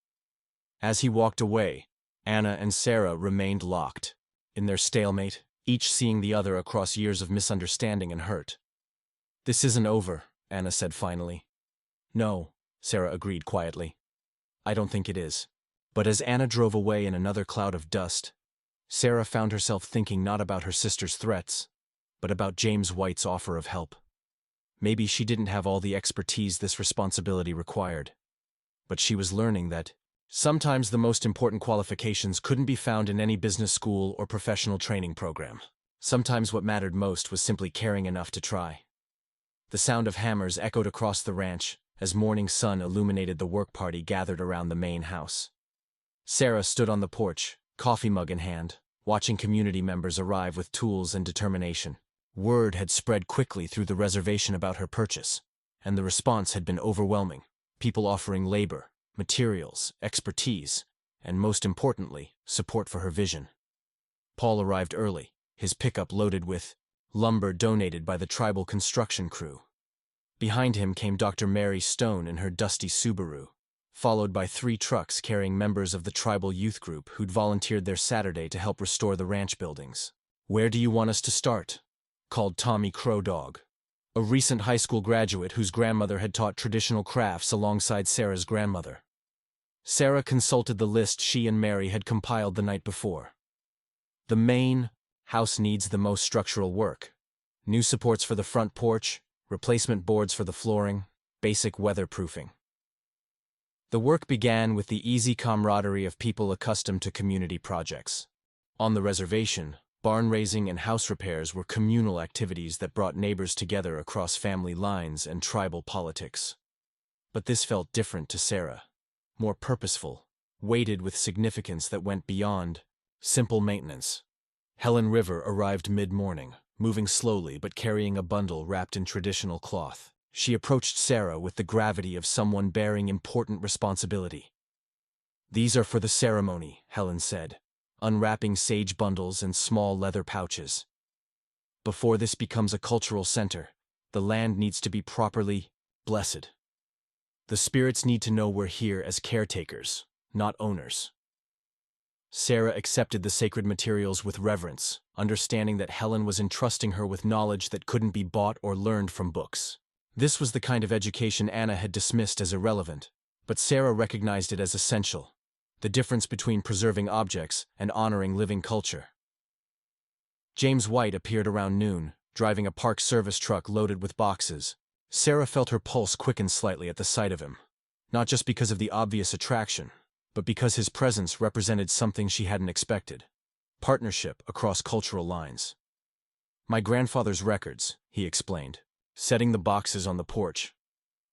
Speaker 1: As he walked away, Anna and Sarah remained locked, in their stalemate, each seeing the other across years of misunderstanding and hurt. "This isn't over," Anna said finally. "No," Sarah agreed quietly. "I don't think it is." But as Anna drove away in another cloud of dust, Sarah found herself thinking not about her sister's threats, but about James White's offer of help. Maybe she didn't have all the expertise this responsibility required, but she was learning that sometimes the most important qualifications couldn't be found in any business school or professional training program. Sometimes what mattered most was simply caring enough to try. The sound of hammers echoed across the ranch as morning sun illuminated the work party gathered around the main house. Sarah stood on the porch, coffee mug in hand, watching community members arrive with tools and determination. Word had spread quickly through the reservation about her purchase, and the response had been overwhelming. People offering labor, materials, expertise, and most importantly, support for her vision. Paul arrived early, his pickup loaded with lumber donated by the tribal construction crew. Behind him came Dr. Mary Stone in her dusty Subaru, followed by 3 trucks carrying members of the tribal youth group who'd volunteered their Saturday to help restore the ranch buildings. "Where do you want us to start?" called Tommy Crow Dog, a recent high school graduate whose grandmother had taught traditional crafts alongside Sarah's grandmother. Sarah consulted the list she and Mary had compiled the night before. The main house needs the most structural work. New supports for the front porch, replacement boards for the flooring, basic weatherproofing. The work began with the easy camaraderie of people accustomed to community projects. On the reservation, barn raising and house repairs were communal activities that brought neighbors together across family lines and tribal politics. But this felt different to Sarah, more purposeful, weighted with significance that went beyond simple maintenance. Helen River arrived mid-morning, moving slowly but carrying a bundle wrapped in traditional cloth. She approached Sarah with the gravity of someone bearing important responsibility. "These are for the ceremony," Helen said, unwrapping sage bundles and small leather pouches. "Before this becomes a cultural center, the land needs to be properly blessed. The spirits need to know we're here as caretakers, not owners." Sarah accepted the sacred materials with reverence, understanding that Helen was entrusting her with knowledge that couldn't be bought or learned from books. This was the kind of education Anna had dismissed as irrelevant, but Sarah recognized it as essential, the difference between preserving objects and honoring living culture. James White appeared around noon, driving a park service truck loaded with boxes. Sarah felt her pulse quicken slightly at the sight of him, not just because of the obvious attraction, but because his presence represented something she hadn't expected: partnership across cultural lines. "My grandfather's records," he explained, setting the boxes on the porch.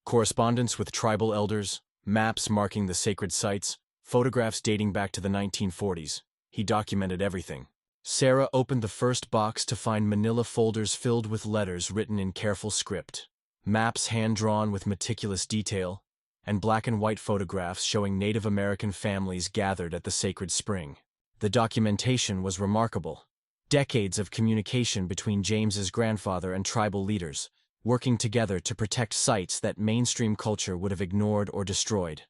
Speaker 1: "Correspondence with tribal elders, maps marking the sacred sites, photographs dating back to the 1940s. He documented everything." Sarah opened the first box to find manila folders filled with letters written in careful script, maps hand-drawn with meticulous detail, and black and white photographs showing Native American families gathered at the sacred spring. The documentation was remarkable. Decades of communication between James's grandfather and tribal leaders, working together to protect sites that mainstream culture would have ignored or destroyed.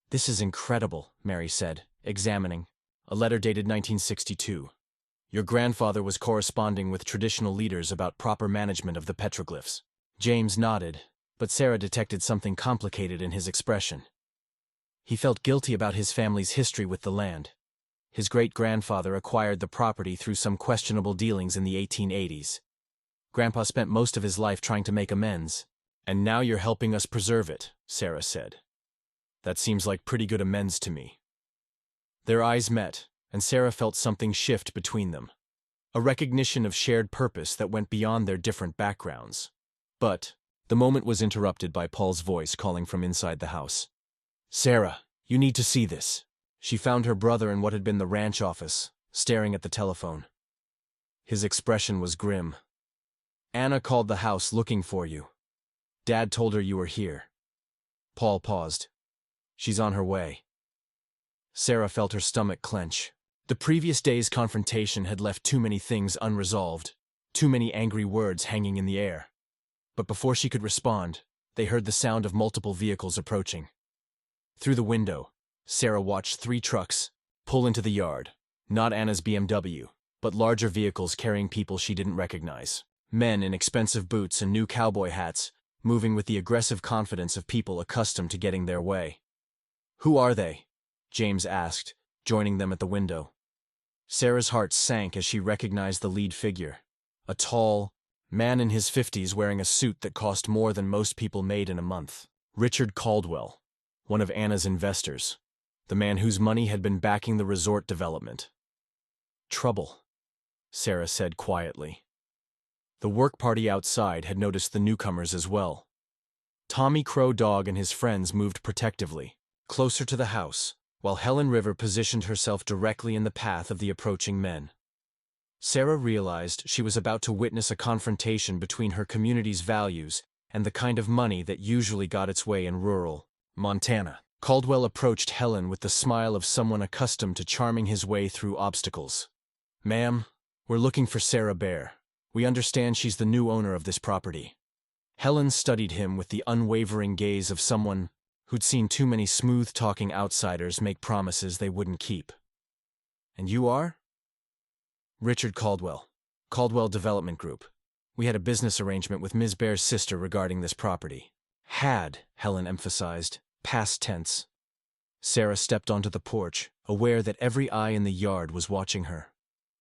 Speaker 1: "This is incredible," Mary said, examining a letter dated 1962. "Your grandfather was corresponding with traditional leaders about proper management of the petroglyphs." James nodded, but Sarah detected something complicated in his expression. He felt guilty about his family's history with the land. His great-grandfather acquired the property through some questionable dealings in the 1880s. Grandpa spent most of his life trying to make amends. "And now you're helping us preserve it," Sarah said. "That seems like pretty good amends to me." Their eyes met, and Sarah felt something shift between them. A recognition of shared purpose that went beyond their different backgrounds. But the moment was interrupted by Paul's voice calling from inside the house. "Sarah, you need to see this." She found her brother in what had been the ranch office, staring at the telephone. His expression was grim. "Anna called the house looking for you. Dad told her you were here." Paul paused. "She's on her way." Sarah felt her stomach clench. The previous day's confrontation had left too many things unresolved, too many angry words hanging in the air. But before she could respond, they heard the sound of multiple vehicles approaching. Through the window, Sarah watched 3 trucks pull into the yard, not Anna's BMW, but larger vehicles carrying people she didn't recognize. Men in expensive boots and new cowboy hats, moving with the aggressive confidence of people accustomed to getting their way. "Who are they?" James asked, joining them at the window. Sarah's heart sank as she recognized the lead figure, a tall man in his 50s wearing a suit that cost more than most people made in a month. Richard Caldwell, one of Anna's investors, the man whose money had been backing the resort development. "Trouble," Sarah said quietly. The work party outside had noticed the newcomers as well. Tommy Crow Dog and his friends moved protectively, closer to the house, while Helen River positioned herself directly in the path of the approaching men. Sarah realized she was about to witness a confrontation between her community's values and the kind of money that usually got its way in rural Montana. Caldwell approached Helen with the smile of someone accustomed to charming his way through obstacles. "Ma'am, we're looking for Sarah Bear. We understand she's the new owner of this property." Helen studied him with the unwavering gaze of someone who'd seen too many smooth-talking outsiders make promises they wouldn't keep. "And you are?" "Richard Caldwell, Caldwell Development Group. We had a business arrangement with Ms. Bear's sister regarding this property." "Had," Helen emphasized, past tense. Sarah stepped onto the porch, aware that every eye in the yard was watching her.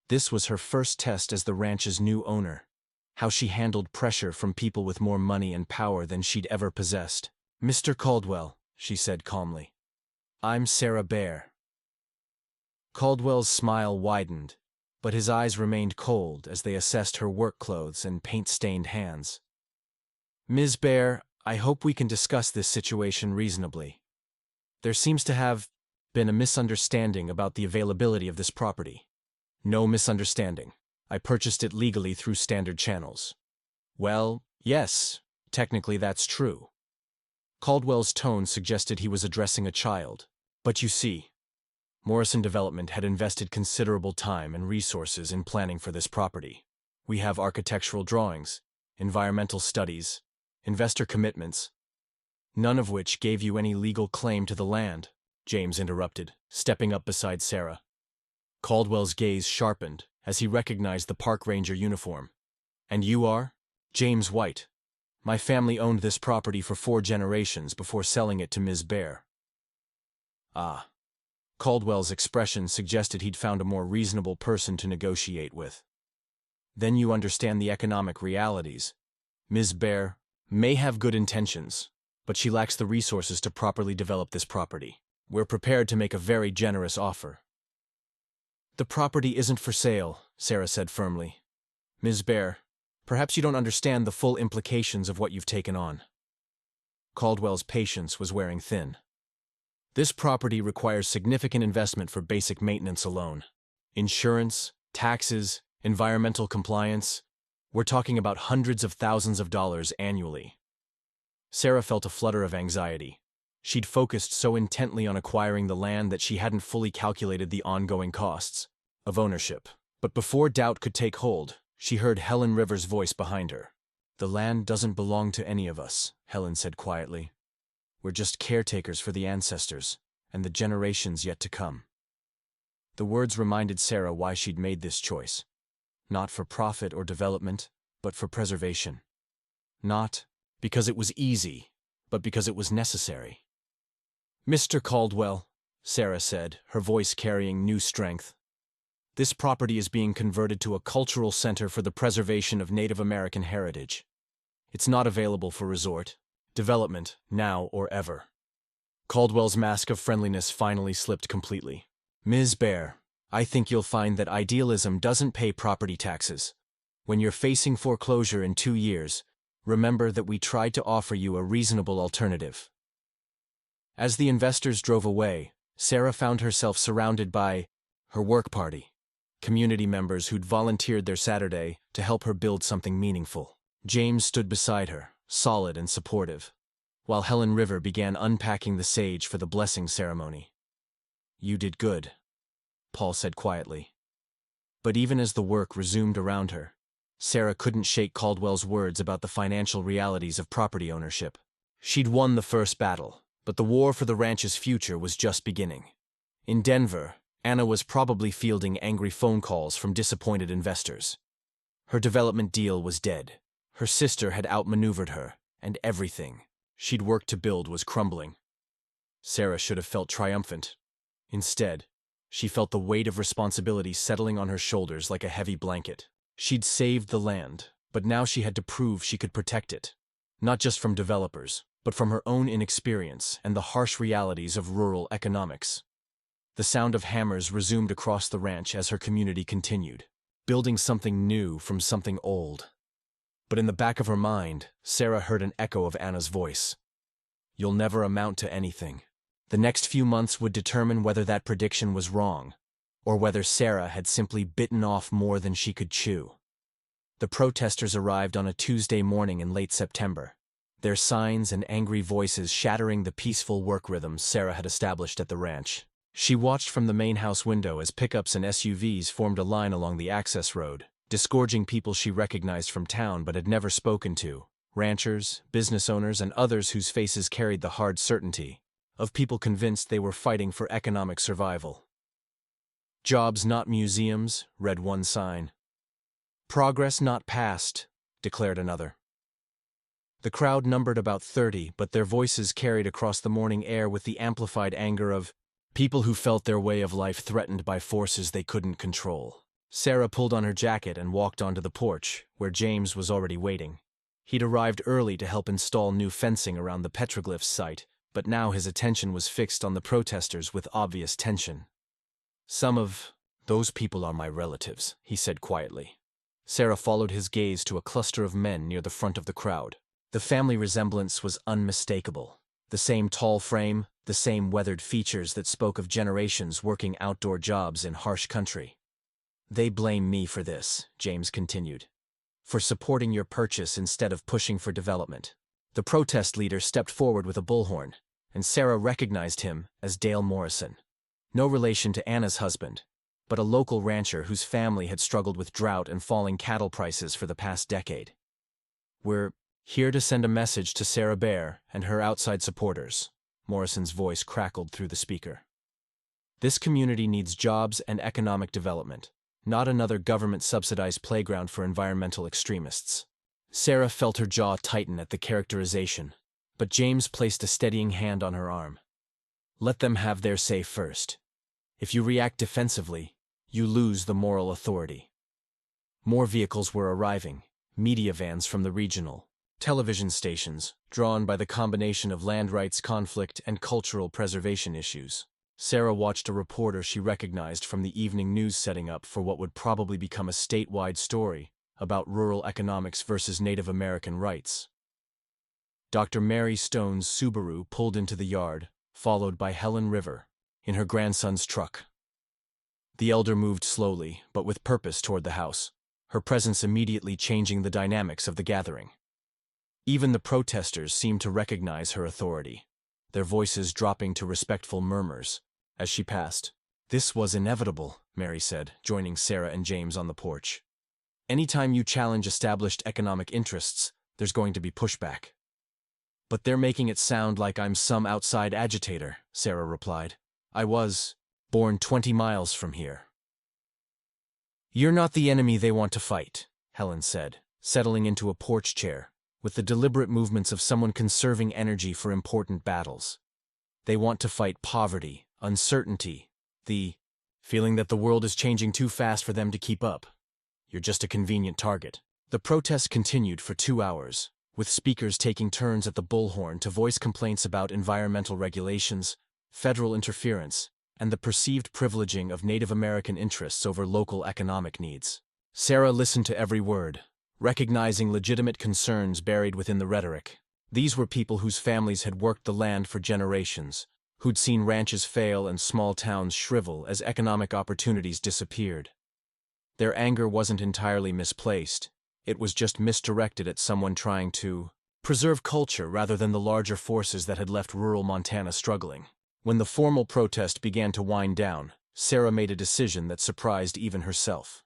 Speaker 1: This was her first test as the ranch's new owner, how she handled pressure from people with more money and power than she'd ever possessed. "Mr. Caldwell," she said calmly, "I'm Sarah Bear." Caldwell's smile widened, but his eyes remained cold as they assessed her work clothes and paint-stained hands. "Ms. Bear, I hope we can discuss this situation reasonably. There seems to have been a misunderstanding about the availability of this property." "No misunderstanding. I purchased it legally through standard channels." "Well, yes, technically that's true." Caldwell's tone suggested he was addressing a child. "But you see, Morrison Development had invested considerable time and resources in planning for this property. We have architectural drawings, environmental studies, investor commitments, none of which gave you any legal claim to the land," James interrupted, stepping up beside Sarah. Caldwell's gaze sharpened as he recognized the park ranger uniform. "And you are?" "James White. My family owned this property for 4 generations before selling it to Ms. Bear." "Ah." Caldwell's expression suggested he'd found a more reasonable person to negotiate with. "Then you understand the economic realities. Ms. Bear may have good intentions, but she lacks the resources to properly develop this property. We're prepared to make a very generous offer." "The property isn't for sale," Sarah said firmly. "Ms. Bear, perhaps you don't understand the full implications of what you've taken on." Caldwell's patience was wearing thin. "This property requires significant investment for basic maintenance alone. Insurance, taxes, environmental compliance. We're talking about hundreds of thousands of dollars annually." Sarah felt a flutter of anxiety. She'd focused so intently on acquiring the land that she hadn't fully calculated the ongoing costs of ownership. But before doubt could take hold, she heard Helen River's voice behind her. "The land doesn't belong to any of us," Helen said quietly. "We're just caretakers for the ancestors and the generations yet to come." The words reminded Sarah why she'd made this choice. Not for profit or development, but for preservation. Not because it was easy, but because it was necessary. "Mr. Caldwell," Sarah said, her voice carrying new strength, "this property is being converted to a cultural center for the preservation of Native American heritage. It's not available for resort development, now or ever." Caldwell's mask of friendliness finally slipped completely. "Ms. Bear, I think you'll find that idealism doesn't pay property taxes. When you're facing foreclosure in 2 years, remember that we tried to offer you a reasonable alternative." As the investors drove away, Sarah found herself surrounded by her work party, community members who'd volunteered their Saturday to help her build something meaningful. James stood beside her, solid and supportive, while Helen River began unpacking the sage for the blessing ceremony. "You did good," Paul said quietly. But even as the work resumed around her, Sarah couldn't shake Caldwell's words about the financial realities of property ownership. She'd won the first battle, but the war for the ranch's future was just beginning. In Denver, Anna was probably fielding angry phone calls from disappointed investors. Her development deal was dead. Her sister had outmaneuvered her, and everything she'd worked to build was crumbling. Sarah should have felt triumphant. Instead, she felt the weight of responsibility settling on her shoulders like a heavy blanket. She'd saved the land, but now she had to prove she could protect it. Not just from developers, but from her own inexperience and the harsh realities of rural economics. The sound of hammers resumed across the ranch as her community continued, building something new from something old. But in the back of her mind, Sarah heard an echo of Anna's voice. "You'll never amount to anything." The next few months would determine whether that prediction was wrong, or whether Sarah had simply bitten off more than she could chew. The protesters arrived on a Tuesday morning in late September, their signs and angry voices shattering the peaceful work rhythms Sarah had established at the ranch. She watched from the main house window as pickups and SUVs formed a line along the access road, disgorging people she recognized from town but had never spoken to, ranchers, business owners, and others whose faces carried the hard certainty of people convinced they were fighting for economic survival. "Jobs, not museums," read one sign. "Progress, not past," declared another. The crowd numbered about 30, but their voices carried across the morning air with the amplified anger of people who felt their way of life threatened by forces they couldn't control. Sarah pulled on her jacket and walked onto the porch, where James was already waiting. He'd arrived early to help install new fencing around the petroglyphs site, but now his attention was fixed on the protesters with obvious tension. "Some of those people are my relatives," he said quietly. Sarah followed his gaze to a cluster of men near the front of the crowd. The family resemblance was unmistakable. The same tall frame, the same weathered features that spoke of generations working outdoor jobs in harsh country. "They blame me for this," James continued, "for supporting your purchase instead of pushing for development." The protest leader stepped forward with a bullhorn, and Sarah recognized him as Dale Morrison. No relation to Anna's husband, but a local rancher whose family had struggled with drought and falling cattle prices for the past decade. "We're here to send a message to Sarah Bear and her outside supporters," Morrison's voice crackled through the speaker. "This community needs jobs and economic development, not another government-subsidized playground for environmental extremists." Sarah felt her jaw tighten at the characterization, but James placed a steadying hand on her arm. "Let them have their say first. If you react defensively, you lose the moral authority." More vehicles were arriving, media vans from the regional television stations, drawn by the combination of land rights conflict and cultural preservation issues. Sarah watched a reporter she recognized from the evening news setting up for what would probably become a statewide story about rural economics versus Native American rights. Dr. Mary Stone's Subaru pulled into the yard, followed by Helen River, in her grandson's truck. The elder moved slowly, but with purpose toward the house, her presence immediately changing the dynamics of the gathering. Even the protesters seemed to recognize her authority, their voices dropping to respectful murmurs as she passed. "This was inevitable," Mary said, joining Sarah and James on the porch. "Anytime you challenge established economic interests, there's going to be pushback." "But they're making it sound like I'm some outside agitator," Sarah replied. "I was born 20 miles from here." "You're not the enemy they want to fight," Helen said, settling into a porch chair, with the deliberate movements of someone conserving energy for important battles. "They want to fight poverty, uncertainty, the feeling that the world is changing too fast for them to keep up. You're just a convenient target." The protests continued for 2 hours, with speakers taking turns at the bullhorn to voice complaints about environmental regulations, federal interference, and the perceived privileging of Native American interests over local economic needs. Sarah listened to every word, recognizing legitimate concerns buried within the rhetoric. These were people whose families had worked the land for generations, who'd seen ranches fail and small towns shrivel as economic opportunities disappeared. Their anger wasn't entirely misplaced. It was just misdirected at someone trying to preserve culture rather than the larger forces that had left rural Montana struggling. When the formal protest began to wind down, Sarah made a decision that surprised even herself.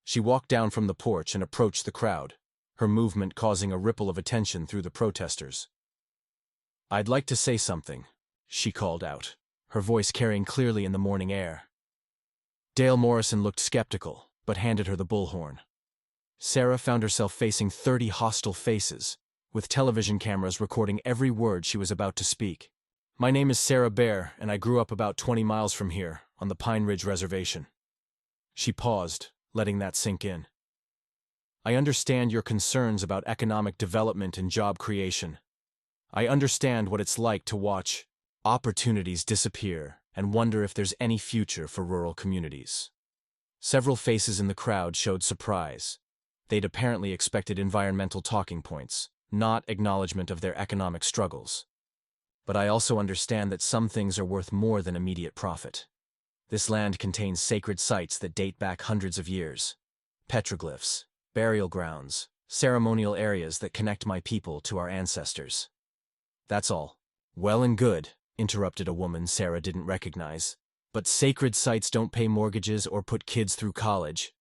Speaker 1: She walked down from the porch and approached the crowd, her movement causing a ripple of attention through the protesters. "I'd like to say something," she called out, her voice carrying clearly in the morning air. Dale Morrison looked skeptical, but handed her the bullhorn. Sarah found herself facing 30 hostile faces, with television cameras recording every word she was about to speak. "My name is Sarah Bear, and I grew up about 20 miles from here, on the Pine Ridge Reservation." She paused, letting that sink in. "I understand your concerns about economic development and job creation. I understand what it's like to watch opportunities disappear and wonder if there's any future for rural communities." Several faces in the crowd showed surprise. They'd apparently expected environmental talking points, not acknowledgement of their economic struggles. "But I also understand that some things are worth more than immediate profit. This land contains sacred sites that date back hundreds of years. Petroglyphs, burial grounds, ceremonial areas that connect my people to our ancestors. That's all." "Well and good," interrupted a woman Sarah didn't recognize. "But sacred sites don't pay mortgages or put kids through college."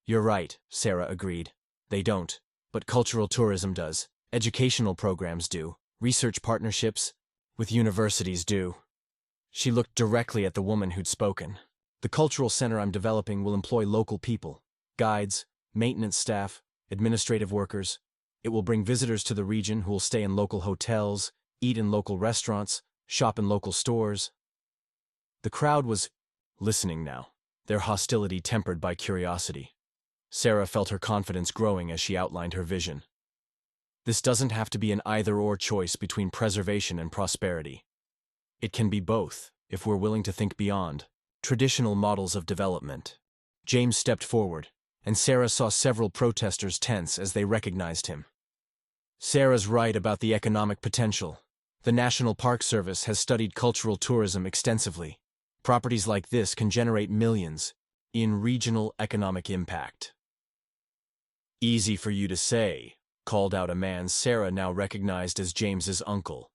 Speaker 1: "You're right," Sarah agreed. "They don't. But cultural tourism does. Educational programs do. Research partnerships with universities do." She looked directly at the woman who'd spoken. "The cultural center I'm developing will employ local people, guides, maintenance staff, administrative workers. It will bring visitors to the region who will stay in local hotels, eat in local restaurants, shop in local stores." The crowd was listening now, their hostility tempered by curiosity. Sarah felt her confidence growing as she outlined her vision. "This doesn't have to be an either-or choice between preservation and prosperity. It can be both, if we're willing to think beyond traditional models of development." James stepped forward, and Sarah saw several protesters tense as they recognized him. "Sarah's right about the economic potential. The National Park Service has studied cultural tourism extensively. Properties like this can generate millions in regional economic impact." "Easy for you to say," called out a man Sarah now recognized as James's uncle.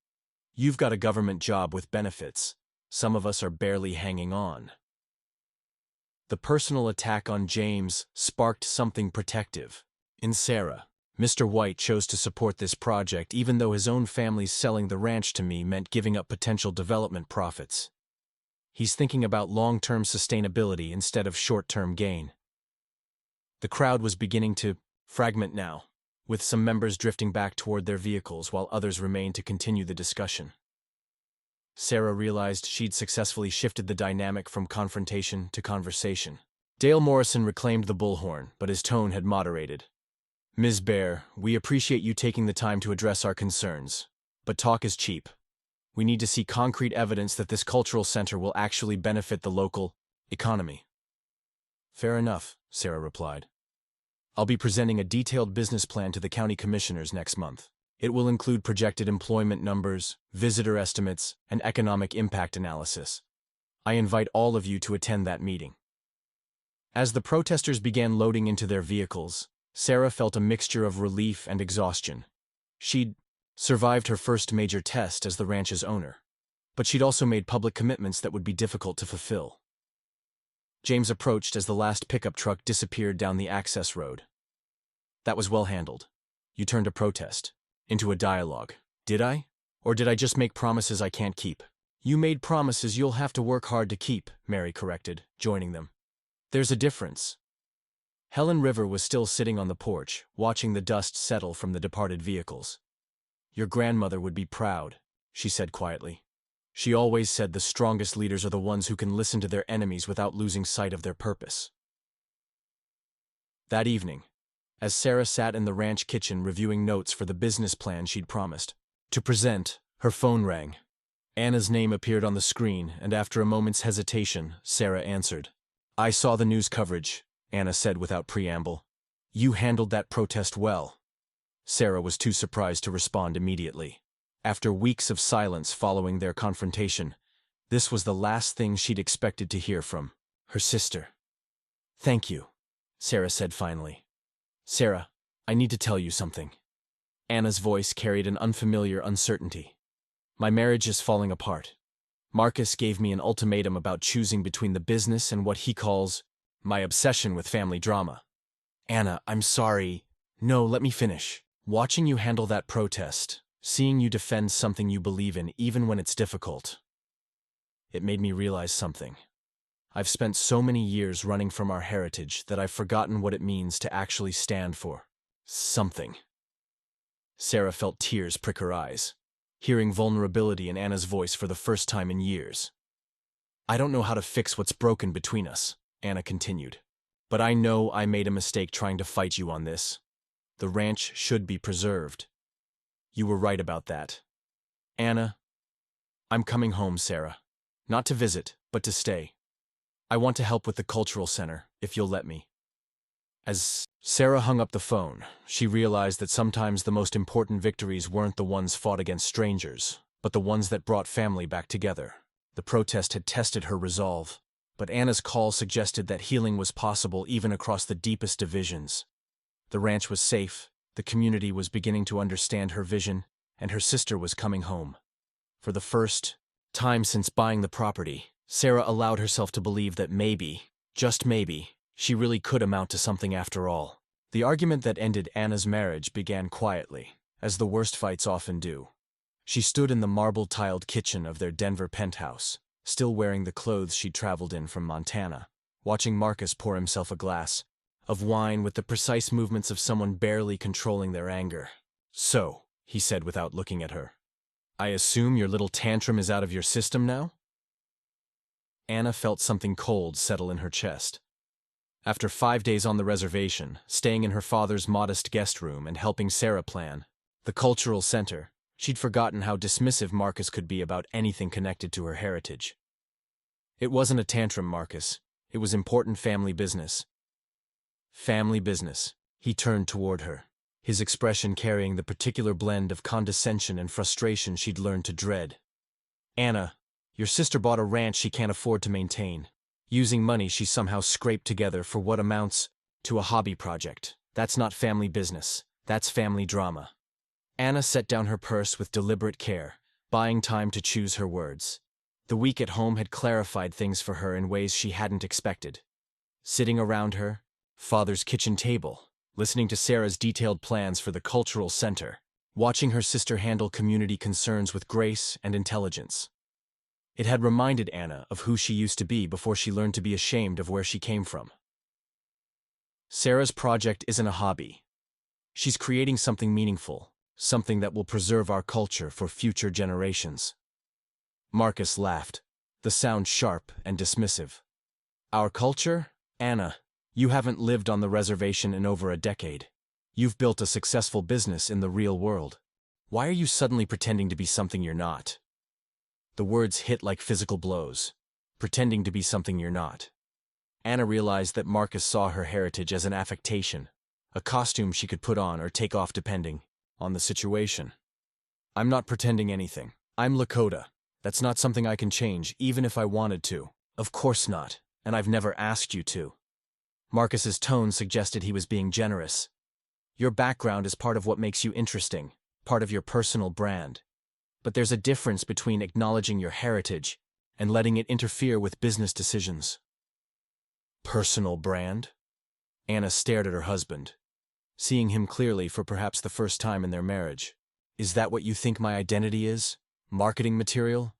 Speaker 1: "You've got a government job with benefits. Some of us are barely hanging on." The personal attack on James sparked something protective in Sarah. Mr. White chose to support this project even though his own family's selling the ranch to me meant giving up potential development profits. He's thinking about long-term sustainability instead of short-term gain. The crowd was beginning to fragment now, with some members drifting back toward their vehicles while others remained to continue the discussion. Sarah realized she'd successfully shifted the dynamic from confrontation to conversation. Dale Morrison reclaimed the bullhorn, but his tone had moderated. "Ms. Bear, we appreciate you taking the time to address our concerns, but talk is cheap. We need to see concrete evidence that this cultural center will actually benefit the local economy." "Fair enough," Sarah replied. "I'll be presenting a detailed business plan to the county commissioners next month. It will include projected employment numbers, visitor estimates, and economic impact analysis. I invite all of you to attend that meeting." As the protesters began loading into their vehicles, Sarah felt a mixture of relief and exhaustion. She'd survived her first major test as the ranch's owner, but she'd also made public commitments that would be difficult to fulfill. James approached as the last pickup truck disappeared down the access road. "That was well handled. You turned a protest into a dialogue." "Did I? Or did I just make promises I can't keep?" "You made promises you'll have to work hard to keep," Mary corrected, joining them. "There's a difference." Helen River was still sitting on the porch, watching the dust settle from the departed vehicles. "Your grandmother would be proud," she said quietly. "She always said the strongest leaders are the ones who can listen to their enemies without losing sight of their purpose." That evening, as Sarah sat in the ranch kitchen reviewing notes for the business plan she'd promised to present, her phone rang. Anna's name appeared on the screen, and after a moment's hesitation, Sarah answered. "I saw the news coverage," Anna said without preamble. "You handled that protest well." Sarah was too surprised to respond immediately. After weeks of silence following their confrontation, This was the last thing she'd expected to hear from her sister. "Thank you," Sarah said finally. "Sarah, I need to tell you something." Anna's voice carried an unfamiliar uncertainty. "My marriage is falling apart. Marcus gave me an ultimatum about choosing between the business and what he calls my obsession with family drama." "Anna, I'm sorry." "No, let me finish. Watching you handle that protest, seeing you defend something you believe in even when it's difficult, it made me realize something. I've spent so many years running from our heritage that I've forgotten what it means to actually stand for something." Sarah felt tears prick her eyes, hearing vulnerability in Anna's voice for the first time in years. "I don't know how to fix what's broken between us," Anna continued. "But I know I made a mistake trying to fight you on this. The ranch should be preserved. You were right about that. Anna, I'm coming home, Sarah. Not to visit, but to stay. I want to help with the cultural center, if you'll let me." As Sarah hung up the phone, she realized that sometimes the most important victories weren't the ones fought against strangers, but the ones that brought family back together. The protest had tested her resolve, but Anna's call suggested that healing was possible even across the deepest divisions. The ranch was safe, the community was beginning to understand her vision, and her sister was coming home. For the first time since buying the property, Sarah allowed herself to believe that maybe, just maybe, she really could amount to something after all. The argument that ended Anna's marriage began quietly, as the worst fights often do. She stood in the marble-tiled kitchen of their Denver penthouse, still wearing the clothes she'd traveled in from Montana, watching Marcus pour himself a glass of wine with the precise movements of someone barely controlling their anger. "So," he said without looking at her, "I assume your little tantrum is out of your system now?" Anna felt something cold settle in her chest. After 5 days on the reservation, staying in her father's modest guest room and helping Sarah plan the cultural center, she'd forgotten how dismissive Marcus could be about anything connected to her heritage. "It wasn't a tantrum, Marcus. It was important family business." "Family business." He turned toward her, his expression carrying the particular blend of condescension and frustration she'd learned to dread. "Anna, your sister bought a ranch she can't afford to maintain, using money she somehow scraped together for what amounts to a hobby project. That's not family business. That's family drama." Anna set down her purse with deliberate care, buying time to choose her words. The week at home had clarified things for her in ways she hadn't expected. Sitting around her father's kitchen table, listening to Sarah's detailed plans for the cultural center, watching her sister handle community concerns with grace and intelligence. It had reminded Anna of who she used to be before she learned to be ashamed of where she came from. Sarah's project isn't a hobby. She's creating something meaningful, something that will preserve our culture for future generations. Marcus laughed, the sound sharp and dismissive. "Our culture? Anna, you haven't lived on the reservation in over a decade. You've built a successful business in the real world. Why are you suddenly pretending to be something you're not?" The words hit like physical blows. Pretending to be something you're not. Anna realized that Marcus saw her heritage as an affectation, a costume she could put on or take off depending on the situation. "I'm not pretending anything. I'm Lakota. That's not something I can change, even if I wanted to." "Of course not, and I've never asked you to." Marcus's tone suggested he was being generous. "Your background is part of what makes you interesting, part of your personal brand. But there's a difference between acknowledging your heritage and letting it interfere with business decisions." "Personal brand?" Anna stared at her husband, seeing him clearly for perhaps the first time in their marriage. "Is that what you think my identity is? Marketing material?"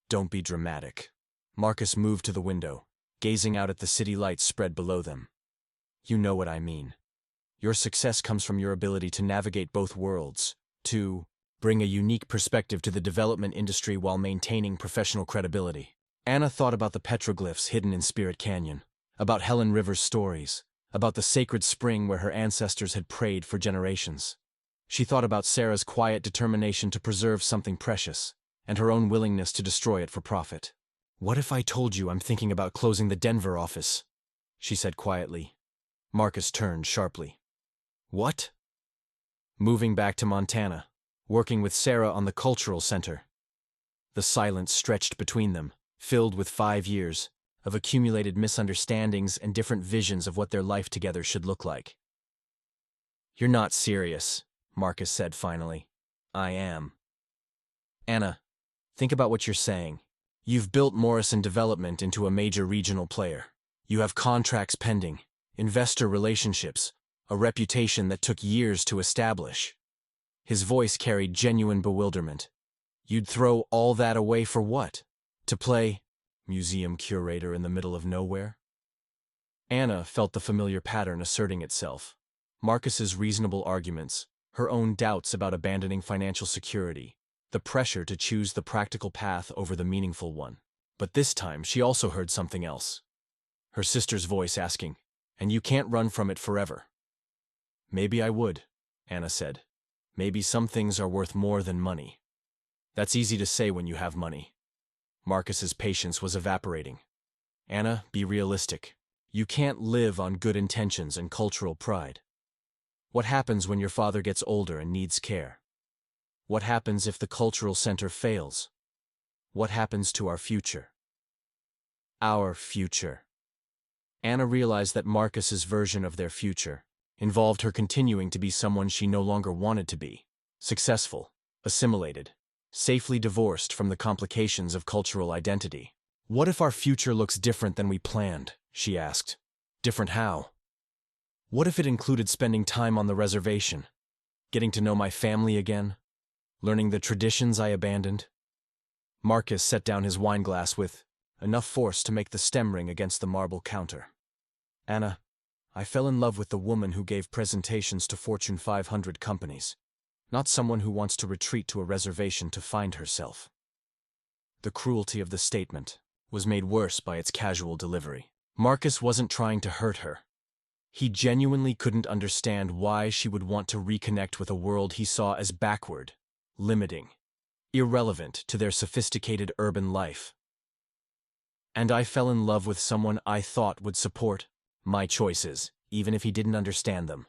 Speaker 1: "Don't be dramatic." Marcus moved to the window, gazing out at the city lights spread below them. "You know what I mean. Your success comes from your ability to navigate both worlds, to bring a unique perspective to the development industry while maintaining professional credibility." Anna thought about the petroglyphs hidden in Spirit Canyon, about Helen River's stories, about the sacred spring where her ancestors had prayed for generations. She thought about Sarah's quiet determination to preserve something precious, and her own willingness to destroy it for profit. "What if I told you I'm thinking about closing the Denver office?" she said quietly. Marcus turned sharply. "What?" "Moving back to Montana, working with Sarah on the cultural center." The silence stretched between them, filled with 5 years of accumulated misunderstandings and different visions of what their life together should look like. "You're not serious," Marcus said finally. "I am." "Anna, think about what you're saying. You've built Morrison Development into a major regional player. You have contracts pending, investor relationships, a reputation that took years to establish." His voice carried genuine bewilderment. "You'd throw all that away for what? To play museum curator in the middle of nowhere?" Anna felt the familiar pattern asserting itself. Marcus's reasonable arguments, her own doubts about abandoning financial security, the pressure to choose the practical path over the meaningful one. But this time she also heard something else. Her sister's voice asking, "And you can't run from it forever." "Maybe I would," Anna said. "Maybe some things are worth more than money." "That's easy to say when you have money." Marcus's patience was evaporating. "Anna, be realistic. You can't live on good intentions and cultural pride. What happens when your father gets older and needs care? What happens if the cultural center fails? What happens to our future?" Our future. Anna realized that Marcus's version of their future involved her continuing to be someone she no longer wanted to be: successful, assimilated, safely divorced from the complications of cultural identity. "What if our future looks different than we planned?" she asked. "Different how? What if it included spending time on the reservation, getting to know my family again, learning the traditions I abandoned?" Marcus set down his wineglass with enough force to make the stem ring against the marble counter. "Anna, I fell in love with the woman who gave presentations to Fortune 500 companies, not someone who wants to retreat to a reservation to find herself." The cruelty of the statement was made worse by its casual delivery. Marcus wasn't trying to hurt her. He genuinely couldn't understand why she would want to reconnect with a world he saw as backward, limiting, irrelevant to their sophisticated urban life. "And I fell in love with someone I thought would support my choices, even if he didn't understand them."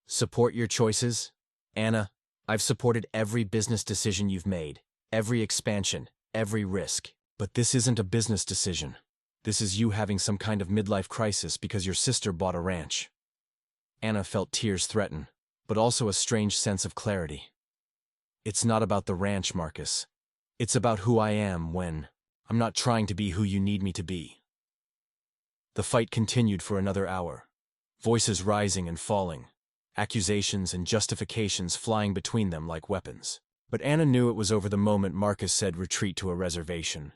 Speaker 1: "Support your choices? Anna, I've supported every business decision you've made, every expansion, every risk. But this isn't a business decision. This is you having some kind of midlife crisis because your sister bought a ranch." Anna felt tears threaten, but also a strange sense of clarity. "It's not about the ranch, Marcus. It's about who I am when I'm not trying to be who you need me to be." The fight continued for another hour, voices rising and falling, accusations and justifications flying between them like weapons. But Anna knew it was over the moment Marcus said retreat to a reservation.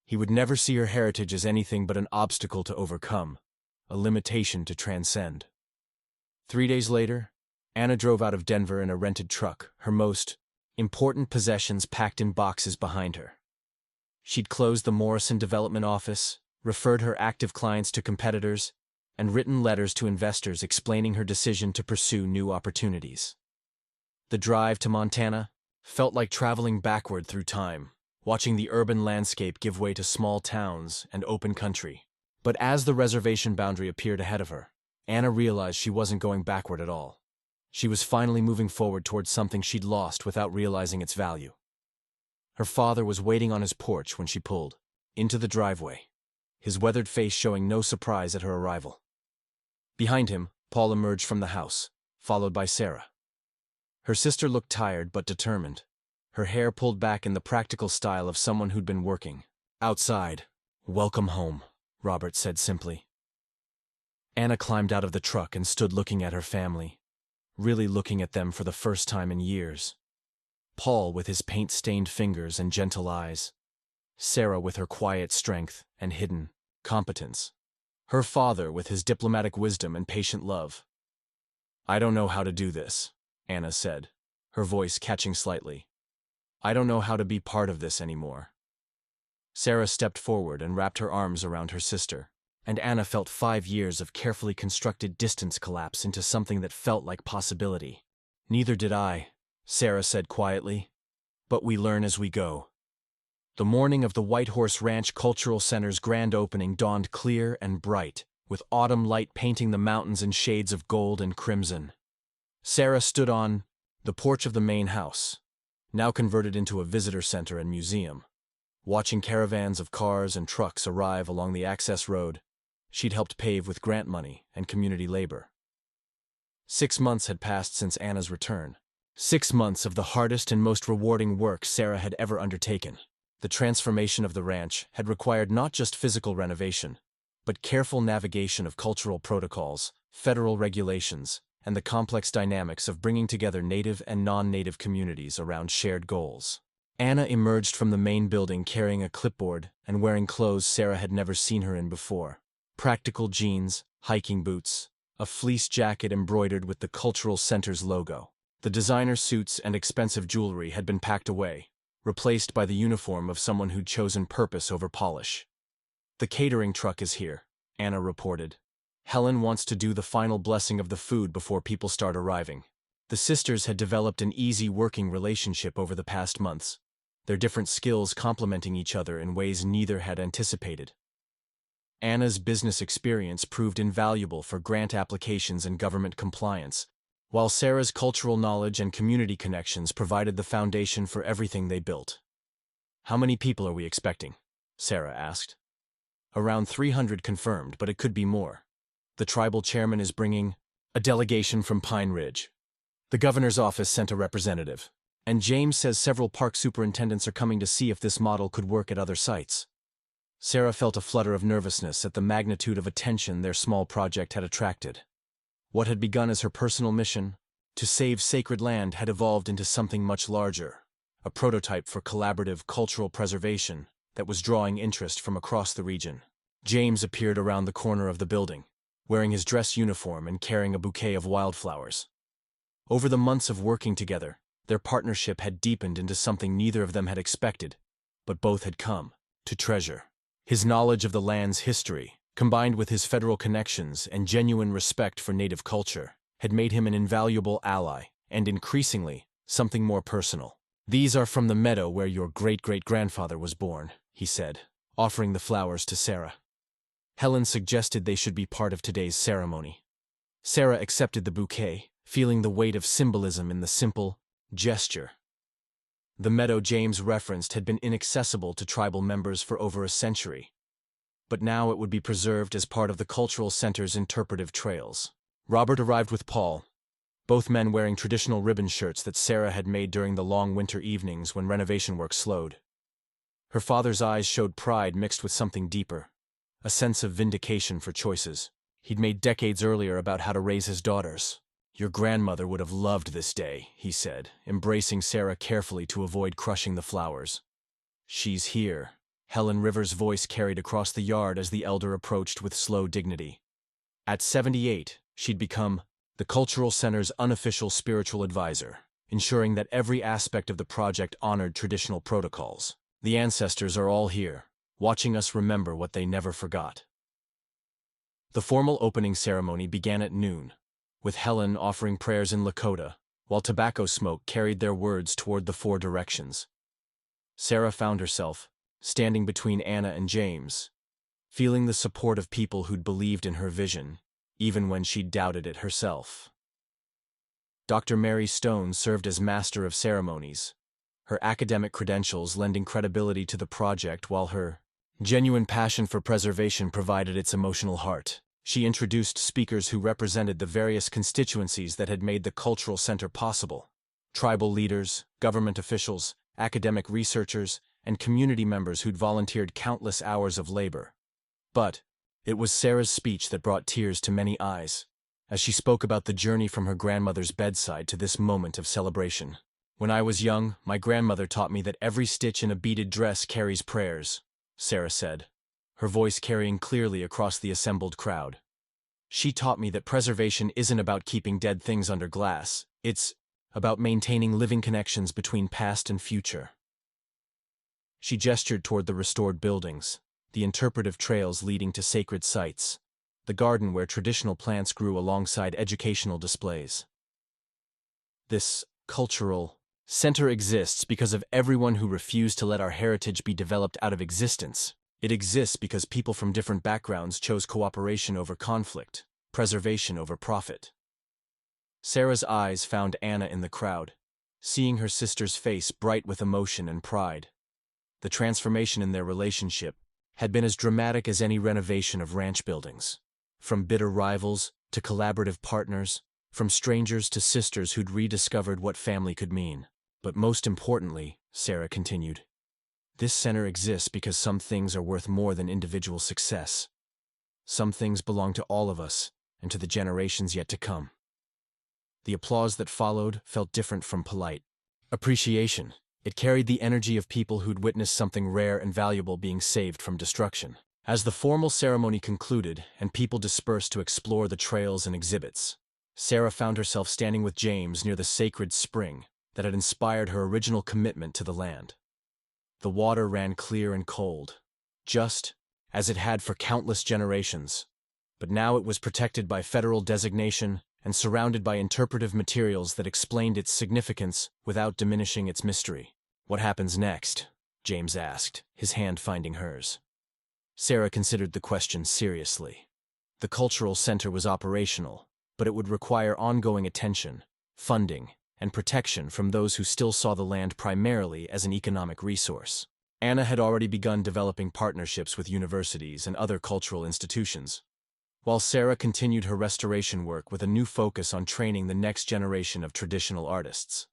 Speaker 1: He would never see her heritage as anything but an obstacle to overcome, a limitation to transcend. 3 days later, Anna drove out of Denver in a rented truck, her most important possessions packed in boxes behind her. She'd closed the Morrison Development office, referred her active clients to competitors, and written letters to investors explaining her decision to pursue new opportunities. The drive to Montana felt like traveling backward through time, watching the urban landscape give way to small towns and open country. But as the reservation boundary appeared ahead of her, Anna realized she wasn't going backward at all. She was finally moving forward towards something she'd lost without realizing its value. Her father was waiting on his porch when she pulled into the driveway, his weathered face showing no surprise at her arrival. Behind him, Paul emerged from the house, followed by Sarah. Her sister looked tired but determined, her hair pulled back in the practical style of someone who'd been working. "Outside. Welcome home," Robert said simply. Anna climbed out of the truck and stood looking at her family, really looking at them for the first time in years. Paul with his paint-stained fingers and gentle eyes. Sarah with her quiet strength and hidden competence. Her father with his diplomatic wisdom and patient love. "I don't know how to do this," Anna said, her voice catching slightly. "I don't know how to be part of this anymore." Sarah stepped forward and wrapped her arms around her sister, and Anna felt 5 years of carefully constructed distance collapse into something that felt like possibility. "Neither did I," Sarah said quietly. "But we learn as we go." The morning of the Whitehorse Ranch Cultural Center's grand opening dawned clear and bright, with autumn light painting the mountains in shades of gold and crimson. Sarah stood on the porch of the main house, now converted into a visitor center and museum. Watching caravans of cars and trucks arrive along the access road, she'd helped pave with grant money and community labor. 6 months had passed since Anna's return. 6 months of the hardest and most rewarding work Sarah had ever undertaken. The transformation of the ranch had required not just physical renovation, but careful navigation of cultural protocols, federal regulations, and the complex dynamics of bringing together native and non-native communities around shared goals. Anna emerged from the main building carrying a clipboard and wearing clothes Sarah had never seen her in before. Practical jeans, hiking boots, a fleece jacket embroidered with the cultural center's logo. The designer suits and expensive jewelry had been packed away, replaced by the uniform of someone who'd chosen purpose over polish. "The catering truck is here," Anna reported. "Helen wants to do the final blessing of the food before people start arriving." The sisters had developed an easy working relationship over the past months, their different skills complementing each other in ways neither had anticipated. Anna's business experience proved invaluable for grant applications and government compliance, while Sarah's cultural knowledge and community connections provided the foundation for everything they built. "How many people are we expecting?" Sarah asked. "Around 300 confirmed, but it could be more. The tribal chairman is bringing a delegation from Pine Ridge. The governor's office sent a representative. And James says several park superintendents are coming to see if this model could work at other sites." Sarah felt a flutter of nervousness at the magnitude of attention their small project had attracted. What had begun as her personal mission, to save sacred land, had evolved into something much larger, a prototype for collaborative cultural preservation that was drawing interest from across the region. James appeared around the corner of the building, wearing his dress uniform and carrying a bouquet of wildflowers. Over the months of working together, their partnership had deepened into something neither of them had expected, but both had come to treasure. His knowledge of the land's history, combined with his federal connections and genuine respect for native culture, had made him an invaluable ally, and increasingly, something more personal. "These are from the meadow where your great-great-grandfather was born," he said, offering the flowers to Sarah. Helen suggested they should be part of today's ceremony. Sarah accepted the bouquet, feeling the weight of symbolism in the simple gesture. The meadow James referenced had been inaccessible to tribal members for over a century, but now it would be preserved as part of the cultural center's interpretive trails. Robert arrived with Paul, both men wearing traditional ribbon shirts that Sarah had made during the long winter evenings when renovation work slowed. Her father's eyes showed pride mixed with something deeper, a sense of vindication for choices he'd made decades earlier about how to raise his daughters. "Your grandmother would have loved this day," he said, embracing Sarah carefully to avoid crushing the flowers. "She's here," Helen Rivers' voice carried across the yard as the elder approached with slow dignity. At 78, she'd become the cultural center's unofficial spiritual advisor, ensuring that every aspect of the project honored traditional protocols. "The ancestors are all here, watching us remember what they never forgot." The formal opening ceremony began at noon, with Helen offering prayers in Lakota, while tobacco smoke carried their words toward the 4 directions. Sarah found herself standing between Anna and James, feeling the support of people who'd believed in her vision, even when she'd doubted it herself. Dr. Mary Stone served as Master of Ceremonies, her academic credentials lending credibility to the project while her genuine passion for preservation provided its emotional heart. She introduced speakers who represented the various constituencies that had made the cultural center possible: tribal leaders, government officials, academic researchers, and community members who'd volunteered countless hours of labor. But it was Sarah's speech that brought tears to many eyes, as she spoke about the journey from her grandmother's bedside to this moment of celebration. "When I was young, my grandmother taught me that every stitch in a beaded dress carries prayers," Sarah said, her voice carrying clearly across the assembled crowd. "She taught me that preservation isn't about keeping dead things under glass, it's about maintaining living connections between past and future." She gestured toward the restored buildings, the interpretive trails leading to sacred sites, the garden where traditional plants grew alongside educational displays. "This cultural center exists because of everyone who refused to let our heritage be developed out of existence. It exists because people from different backgrounds chose cooperation over conflict, preservation over profit." Sarah's eyes found Anna in the crowd, seeing her sister's face bright with emotion and pride. The transformation in their relationship had been as dramatic as any renovation of ranch buildings. From bitter rivals to collaborative partners, from strangers to sisters who'd rediscovered what family could mean. But most importantly, Sarah continued, this center exists because some things are worth more than individual success. Some things belong to all of us and to the generations yet to come. The applause that followed felt different from polite appreciation. It carried the energy of people who'd witnessed something rare and valuable being saved from destruction. As the formal ceremony concluded and people dispersed to explore the trails and exhibits, Sarah found herself standing with James near the sacred spring that had inspired her original commitment to the land. The water ran clear and cold, just as it had for countless generations, but now it was protected by federal designation and surrounded by interpretive materials that explained its significance without diminishing its mystery. What happens next? James asked, his hand finding hers. Sarah considered the question seriously. The cultural center was operational, but it would require ongoing attention, funding, and protection from those who still saw the land primarily as an economic resource. Anna had already begun developing partnerships with universities and other cultural institutions, while Sarah continued her restoration work with a new focus on training the next generation of traditional artists.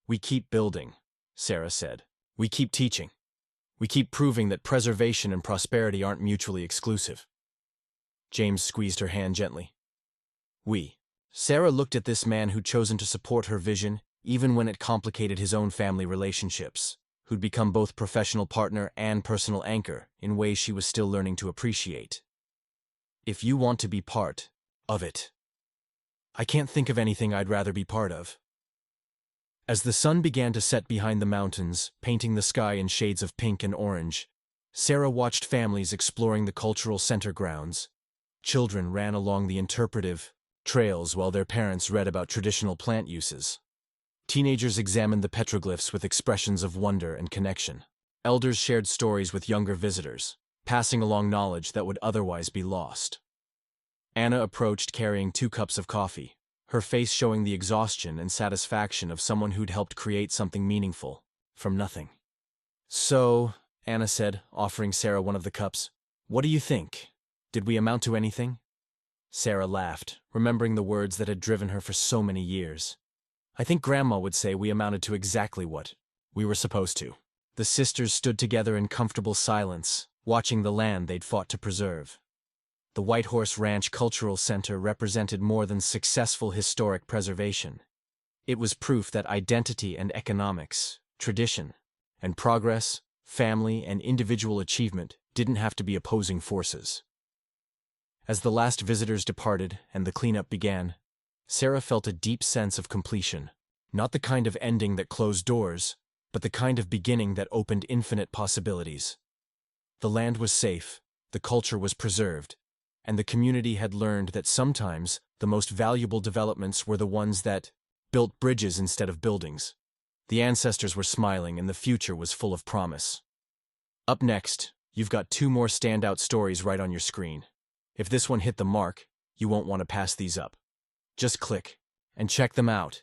Speaker 1: We keep building, Sarah said. We keep teaching. We keep proving that preservation and prosperity aren't mutually exclusive. James squeezed her hand gently. Sarah looked at this man who'd chosen to support her vision, even when it complicated his own family relationships, who'd become both professional partner and personal anchor in ways she was still learning to appreciate. If you want to be part of it, I can't think of anything I'd rather be part of. As the sun began to set behind the mountains, painting the sky in shades of pink and orange, Sarah watched families exploring the cultural center grounds. Children ran along the interpretive trails while their parents read about traditional plant uses. Teenagers examined the petroglyphs with expressions of wonder and connection. Elders shared stories with younger visitors, passing along knowledge that would otherwise be lost. Anna approached carrying 2 cups of coffee, her face showing the exhaustion and satisfaction of someone who'd helped create something meaningful from nothing. So, Anna said, offering Sarah one of the cups, what do you think? Did we amount to anything? Sarah laughed, remembering the words that had driven her for so many years. I think Grandma would say we amounted to exactly what we were supposed to. The sisters stood together in comfortable silence, watching the land they'd fought to preserve. The Whitehorse Ranch Cultural Center represented more than successful historic preservation. It was proof that identity and economics, tradition and progress, family and individual achievement didn't have to be opposing forces. As the last visitors departed and the cleanup began, Sarah felt a deep sense of completion. Not the kind of ending that closed doors, but the kind of beginning that opened infinite possibilities. The land was safe, the culture was preserved, and the community had learned that sometimes the most valuable developments were the ones that built bridges instead of buildings. The ancestors were smiling and the future was full of promise. Up next, you've got 2 more standout stories right on your screen. If this one hit the mark, you won't want to pass these up. Just click and check them out.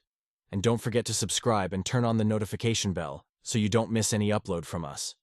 Speaker 1: And don't forget to subscribe and turn on the notification bell so you don't miss any upload from us.